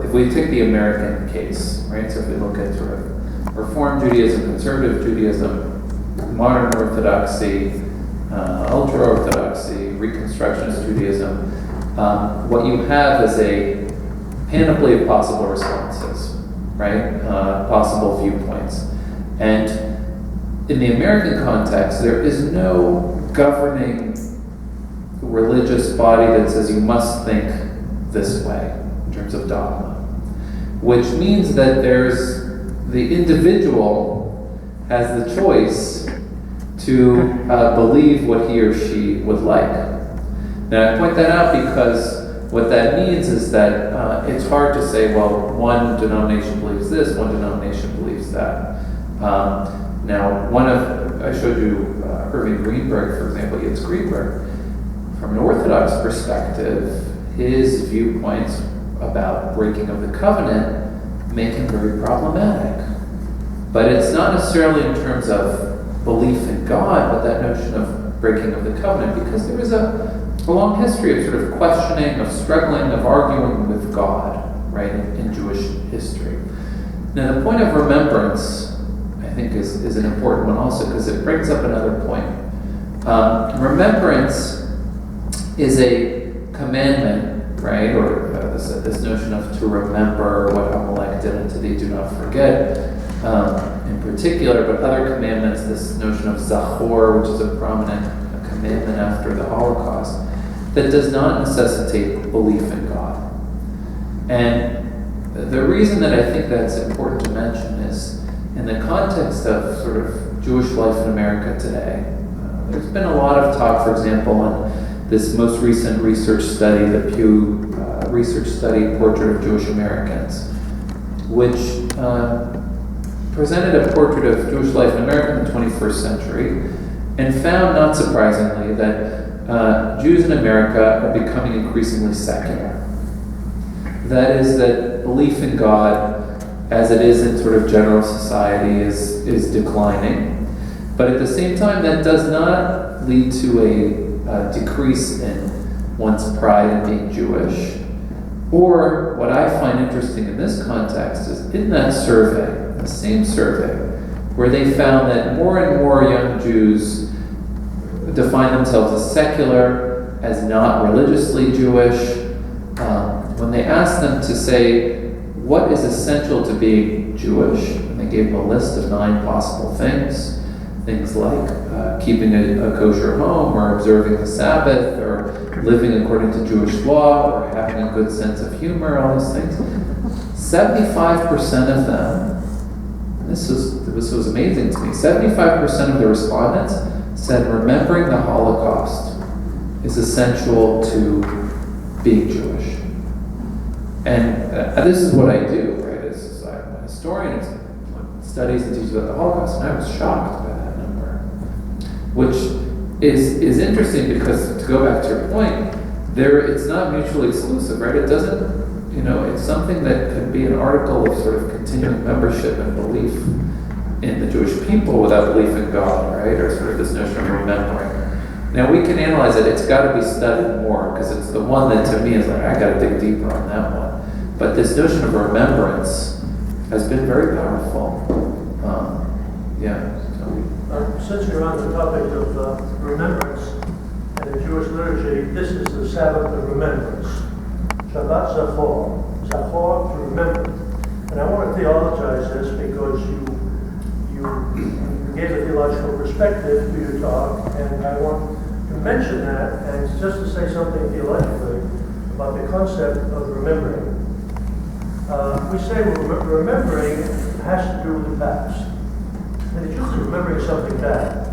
if we take the American case, right? So if we look at sort of Reform Judaism, Conservative Judaism, Modern Orthodoxy, Ultra-Orthodoxy, Reconstructionist Judaism, what you have is a panoply of possible responses, right? Possible viewpoints. And in the American context, there is no governing religious body that says you must think this way in terms of dogma, which means that the individual has the choice to believe what he or she would like. Now I point that out because what that means is that it's hard to say, well, one denomination believes this, one denomination believes that. Now, I showed you Irving Greenberg, for example. It's Greenberg. From an Orthodox perspective, his viewpoints about breaking of the covenant make him very problematic. But it's not necessarily in terms of belief in God, but that notion of breaking of the covenant, because there is a long history of sort of questioning, of struggling, of arguing with God, right, in Jewish history. Now, the point of remembrance, I think, is an important one also, because it brings up another point. Remembrance is a commandment, right, or this notion of to remember what Amalek did unto thee, do not forget, in particular, but other commandments, this notion of Zachor, which is a prominent commandment after the Holocaust, that does not necessitate belief in God. And the reason that I think that's important to mention is, in the context of sort of Jewish life in America today, there's been a lot of talk, for example, on this most recent research study, the Pew research study, Portrait of Jewish Americans, which presented a portrait of Jewish life in America in the 21st century, and found, not surprisingly, that Jews in America are becoming increasingly secular. That is, that belief in God, as it is in sort of general society, is declining. But at the same time, that does not lead to a decrease in one's pride in being Jewish. Or what I find interesting in this context is in that survey, the same survey, where they found that more and more young Jews define themselves as secular, as not religiously Jewish. When they asked them to say what is essential to being Jewish, and they gave them a list of 9 possible things like keeping a kosher home, or observing the Sabbath, or living according to Jewish law, or having a good sense of humor, all these things. 75% of them, and this was amazing to me, 75% of the respondents said remembering the Holocaust is essential to being Jewish. And this is what I do, right? I'm a historian who studies and teaches about the Holocaust, and I was shocked by that number. Which is interesting because, to go back to your point, it's not mutually exclusive, right? It doesn't, it's something that could be an article of sort of continuing membership and belief in the Jewish people without belief in God, right? Or sort of this notion of remembering. Now we can analyze it. It's got to be studied more because it's the one that to me is like, I got to dig deeper on that one. But this notion of remembrance has been very powerful. Since you're on the topic of remembrance and the Jewish liturgy, this is the Sabbath of remembrance. Shabbat Zachor. Zachor, to remember. And I want to theologize this because you gave a theological perspective to your talk, and I want to mention that, and just to say something theologically about the concept of remembering. We say remembering has to do with the past. And it's usually remembering something bad.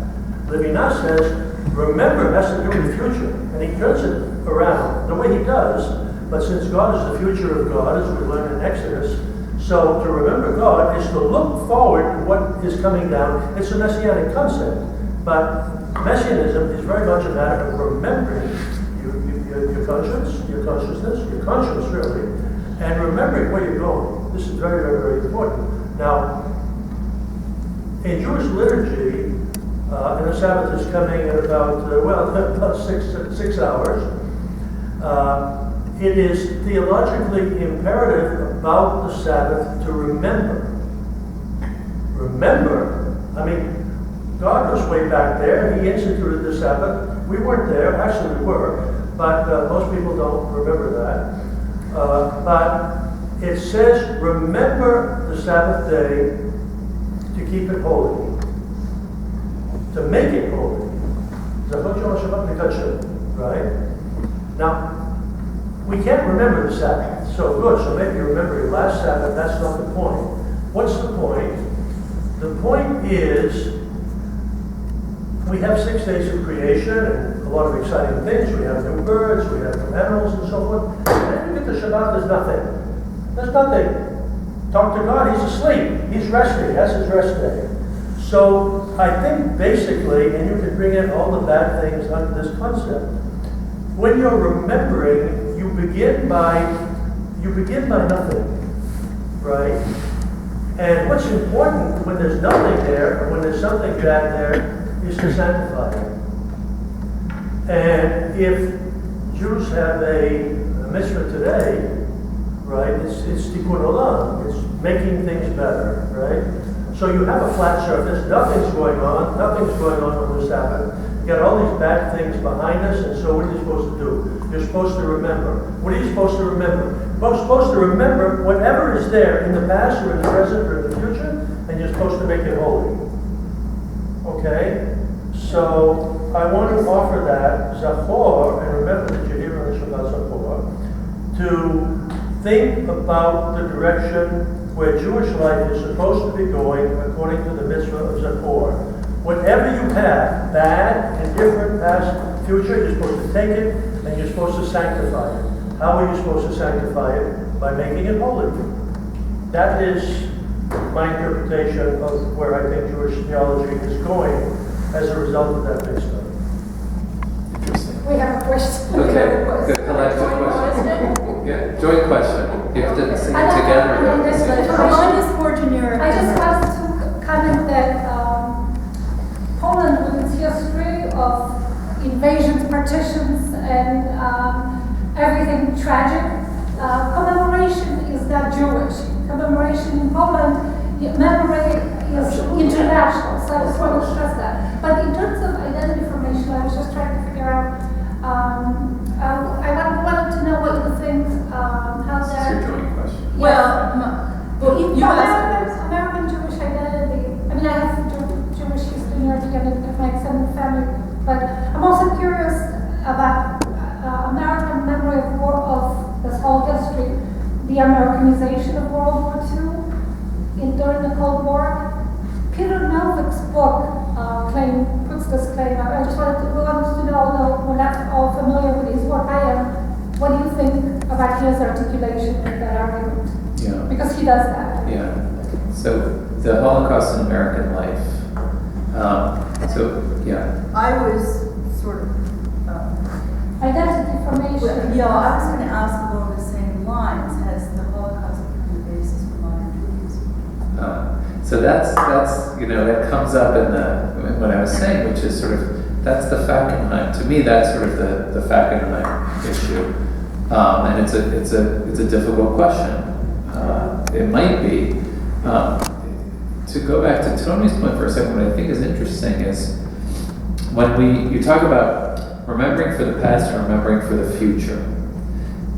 Levinas says, remember has to do with the future. And he turns it around the way he does. But since God is the future of God, as we learn in Exodus, so to remember God is to look forward to what is coming down. It's a messianic concept. But messianism is very much a matter of remembering your conscience, your consciousness, your conscience really, and remembering where you're going. This is very, very, very important. Now, in Jewish liturgy, and the Sabbath is coming in about 6 hours, it is theologically imperative about the Sabbath to remember. Remember, God was way back there. He instituted the Sabbath. We weren't there. Actually, we were, but most people don't remember that. But it says, remember the Sabbath day to keep it holy, to make it holy. Right? Now, we can't remember the Sabbath. So good, so maybe you remember your last Sabbath. That's not the point. What's the point? The point is, we have 6 days of creation and a lot of exciting things. We have new birds, we have new animals and so forth. And then you get to Shabbat, there's nothing. There's nothing. Talk to God, he's asleep. He's resting. That's his rest day. So I think basically, and you can bring in all the bad things under this concept, when you're remembering, you begin by nothing, right? And what's important when there's nothing there, or when there's something bad there, is to sanctify it. And if Jews have a mitzvah today, right, it's tikkun olam, it's making things better, right? So you have a flat surface, nothing's going on the Sabbath. You got all these bad things behind us, and so what are you supposed to do? You're supposed to remember. What are you supposed to remember? You're supposed to remember whatever is there in the past or in the present or in the future, and you're supposed to make it holy. Okay? So I want to offer that Zachor, and remember that you're here on the Shabbat Zachor, to think about the direction where Jewish life is supposed to be going according to the mitzvah of Zachor. Whatever you have, bad, indifferent, past, future, you're supposed to take it and you're supposed to sanctify it. How are you supposed to sanctify it? By making it holy. That is my interpretation of where I think Jewish theology is going as a result of that mitzvah. We have a question. Okay, good. Collective question. Yeah, joint question. You have to sing it together. Mine is more generic. I just have to comment that Poland, with its history of invasions, partitions, and everything tragic, education in Poland, memory is international, so I just want to stress that. But in terms of identity formation, I was just trying to figure out, I wanted to know what you think, how This is that... your joint question. You American Jewish identity. I mean, I have Jewish history in Europe and my extended family, but I'm also curious about American memory of this whole history, the Americanization of World War II during the Cold War. Peter Melvick's book puts this claim out. I just wanted to know, we're not all familiar with his work. I am. What do you think about his articulation of that argument? Yeah. Because he does that. Yeah. So the Holocaust in American life. I was sort of. Identity formation. Yeah, I was going to ask along the same lines. Has the Holocaust become the basis for modern Judaism? So that's that comes up in what I was saying, which is sort of that's the Fackenheim. To me, that's sort of the Fackenheim issue, and it's a difficult question. It might be. To go back to Tony's point for a second, what I think is interesting is when you talk about remembering for the past and remembering for the future.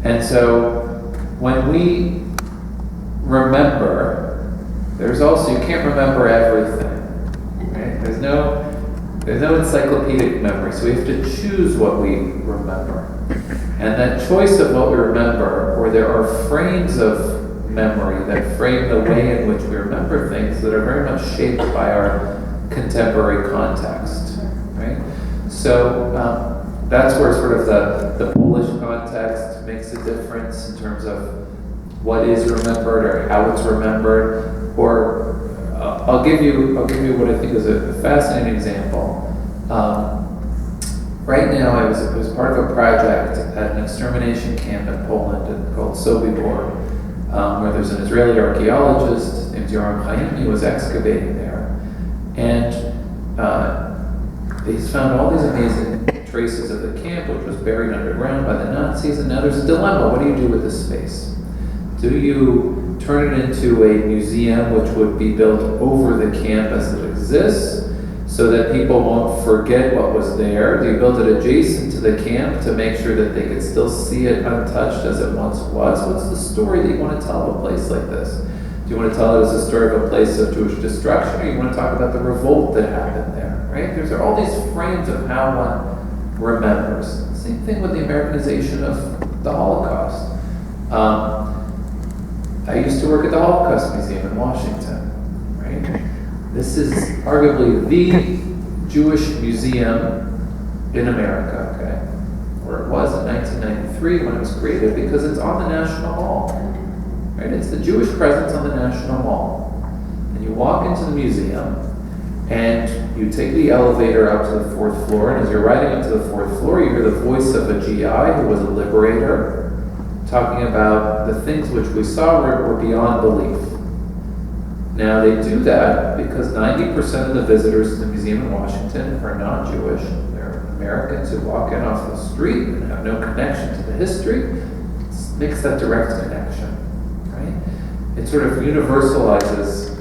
And so when we remember, there's also, you can't remember everything, right? There's no encyclopedic memory, so we have to choose what we remember. And that choice of what we remember, or there are frames of memory that frame the way in which we remember things that are very much shaped by our contemporary context, right? So that's where sort of the Polish context makes a difference in terms of what is remembered or how it's remembered. Or I'll give you what I think is a fascinating example. Right now, I was part of a project at an extermination camp in Poland called Sobibor, where there's an Israeli archaeologist named Yoram Chaim. He was excavating there, and he's found all these amazing traces of the camp, which was buried underground by the Nazis. And now there's a dilemma: what do you do with this space? Do you turn it into a museum, which would be built over the camp as it exists, so that people won't forget what was there? Do you build it adjacent to the camp to make sure that they can still see it untouched as it once was? What's the story that you want to tell of a place like this? Do you want to tell it as a story of a place of Jewish destruction, or you want to talk about the revolt that happened there, right? There's all these frames of how one remembers. Same thing with the Americanization of the Holocaust. I used to work at the Holocaust Museum in Washington, right? This is arguably the Jewish museum in America, okay? Or it was in 1993 when it was created, because it's on the National Mall, right? It's the Jewish presence on the National Mall. And you walk into the museum, and you take the elevator up to the 4th floor, and as you're riding up to the 4th floor, you hear the voice of a GI who was a liberator, talking about the things which we saw were beyond belief. Now, they do that because 90% of the visitors to the museum in Washington are not Jewish. They're Americans who walk in off the street and have no connection to the history. It makes that direct connection, right? It sort of universalizes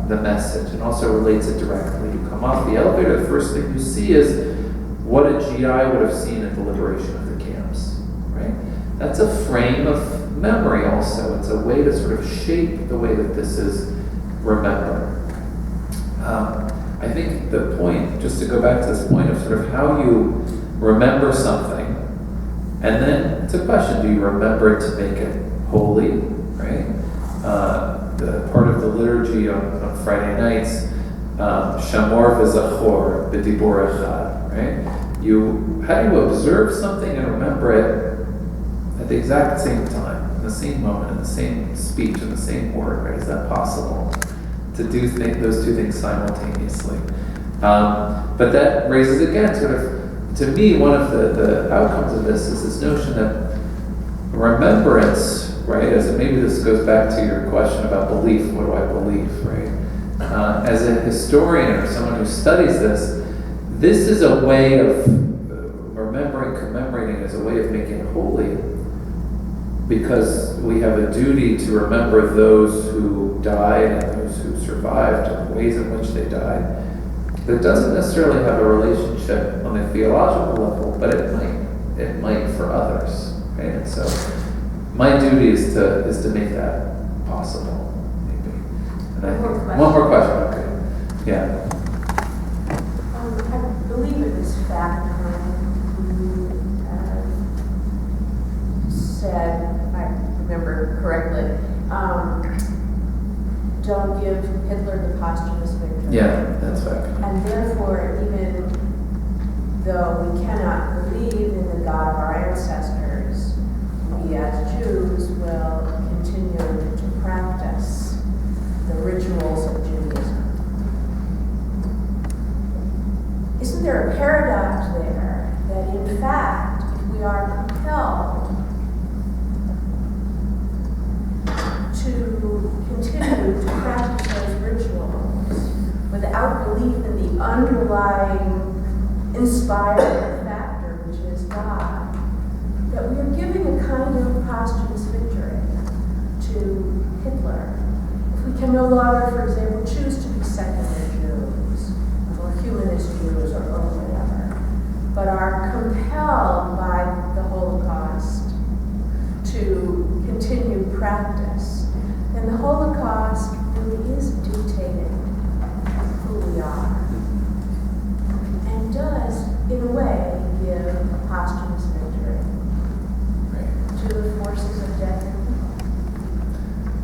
the message and also relates it directly. You come off the elevator, the first thing you see is what a GI would have seen at the liberation of the camps, right? That's a frame of memory also. It's a way to sort of shape the way that this is remembered. I think the point, just to go back to this point of sort of how you remember something, and then it's a question, do you remember it to make it holy, right? The part of the liturgy on Friday nights, Shamor v'zachor b'dibur echad, right? How do you observe something and remember it at the exact same time, in the same moment, in the same speech, in the same word, right? Is that possible? To do those two things simultaneously. But that raises again, sort of, to me, one of the outcomes of this is this notion that remembrance, right, maybe this goes back to your question about belief, what do I believe, right? As a historian or someone who studies this is a way of remembering, commemorating as a way of making it holy, because we have a duty to remember those who died and those who survived, and the ways in which they died, that doesn't necessarily have a relationship on a theological level, but it might for others. Okay? And so my duty is to make that possible, maybe. And I think one more question, okay. Yeah. I believe it was Feltman who said, if I remember correctly, don't give Hitler the posthumous victory. Yeah, that's right. And therefore, even though we cannot believe in the God of our ancestors, we as Jews will continue to practice the rituals of Judaism. Isn't there a paradox there that in fact, if we are compelled to continue to practice those rituals without belief in the underlying inspiring factor, which is God, that we are giving a kind of posthumous victory to Hitler? If we can no longer, for example, choose to be secular Jews or humanist Jews or whatever, but are compelled by the Holocaust to continue practice, then the Holocaust really is dictating who we are, and does, in a way, give a posthumous victory to the forces of death and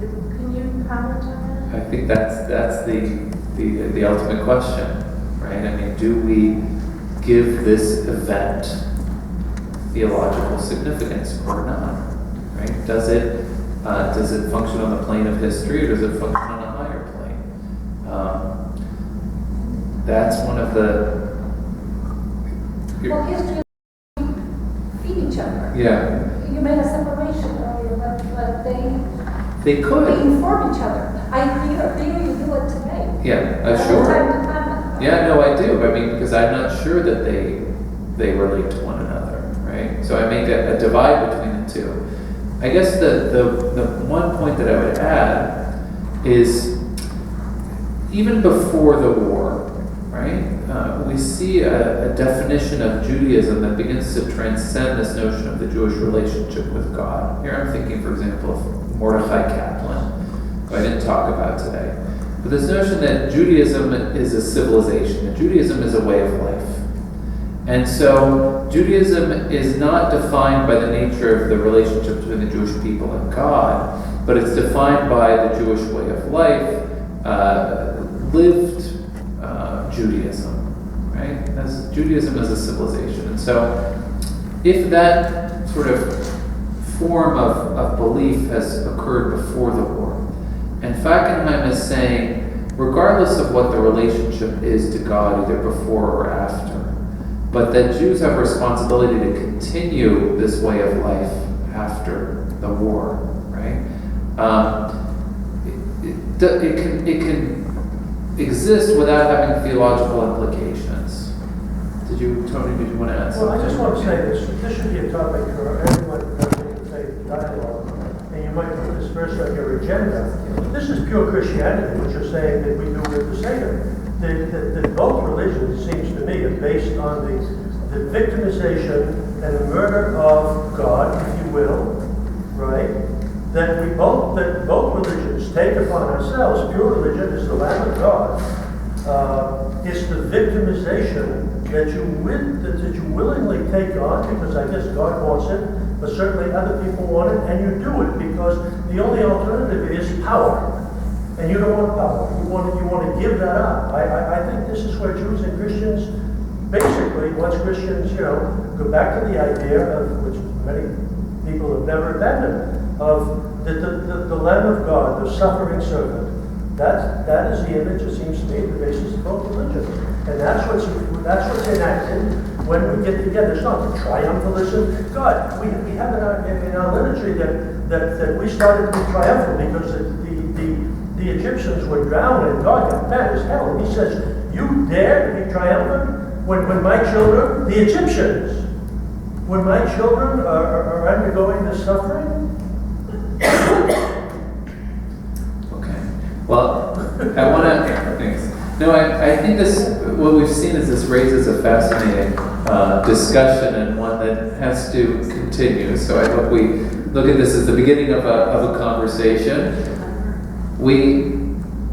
evil. Can you comment on that? I think that's the ultimate question, right? I mean, do we give this event theological significance or not? Right? Does it function on the plane of history, or does it function on a higher plane? That's one of the. Well, history feed each other. Yeah. You made a separation earlier, but They could. they inform each other. I hear you do it today. Yeah, From sure. time to time. Yeah, no, I do. I mean, because I'm not sure that they relate to one another, right? So I make a divide between the two. I guess the one point that I would add is, even before the war, right, we see a definition of Judaism that begins to transcend this notion of the Jewish relationship with God. Here I'm thinking, for example, of Mordechai Kaplan, who I didn't talk about today. But this notion that Judaism is a civilization, that Judaism is a way of life. And so Judaism is not defined by the nature of the relationship between the Jewish people and God, but it's defined by the Jewish way of life, lived Judaism, right? As Judaism is a civilization. And so if that sort of form of belief has occurred before the war, and Falkenheim is saying, regardless of what the relationship is to God, either before or after, but that Jews have a responsibility to continue this way of life after the war, right? It can exist without having theological implications. Tony, did you want to add something? Well, I just want to say this should be a topic for everyone who can take dialogue, and you might put this first on your agenda. This is pure Christianity, what you're saying that we do with the Seder. That both religions, it seems to me, are based on the victimization and the murder of God, if you will, right? That both religions take upon ourselves. Pure religion is the Lamb of God. It's the victimization that you willingly take on, because I guess God wants it, but certainly other people want it, and you do it because the only alternative is power. And you don't want power. You want to give that up. I think this is where Jews and Christians, basically, once Christians, go back to the idea of, which many people have never abandoned, of the Lamb of God, the suffering servant. That is the image, it seems to me, the basis of both religions. And that's what's enacted when we get together. It's not triumphalism. God, we have in our liturgy that we started to be triumphal because the Egyptians were drowned and God got mad as hell. And he says, you dare to be triumphant when my children, the Egyptians, when my children are undergoing this suffering? Okay. Well, I want to, thanks. No, I think this, what we've seen is this raises a fascinating discussion and one that has to continue. So I hope we look at this as the beginning of a conversation.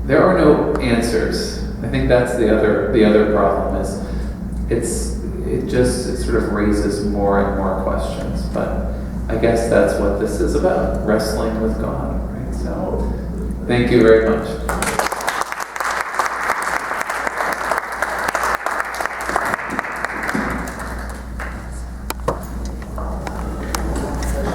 There are no answers. I think that's the other problem is it sort of raises more and more questions. But I guess that's what this is about, wrestling with God, right? So thank you very much.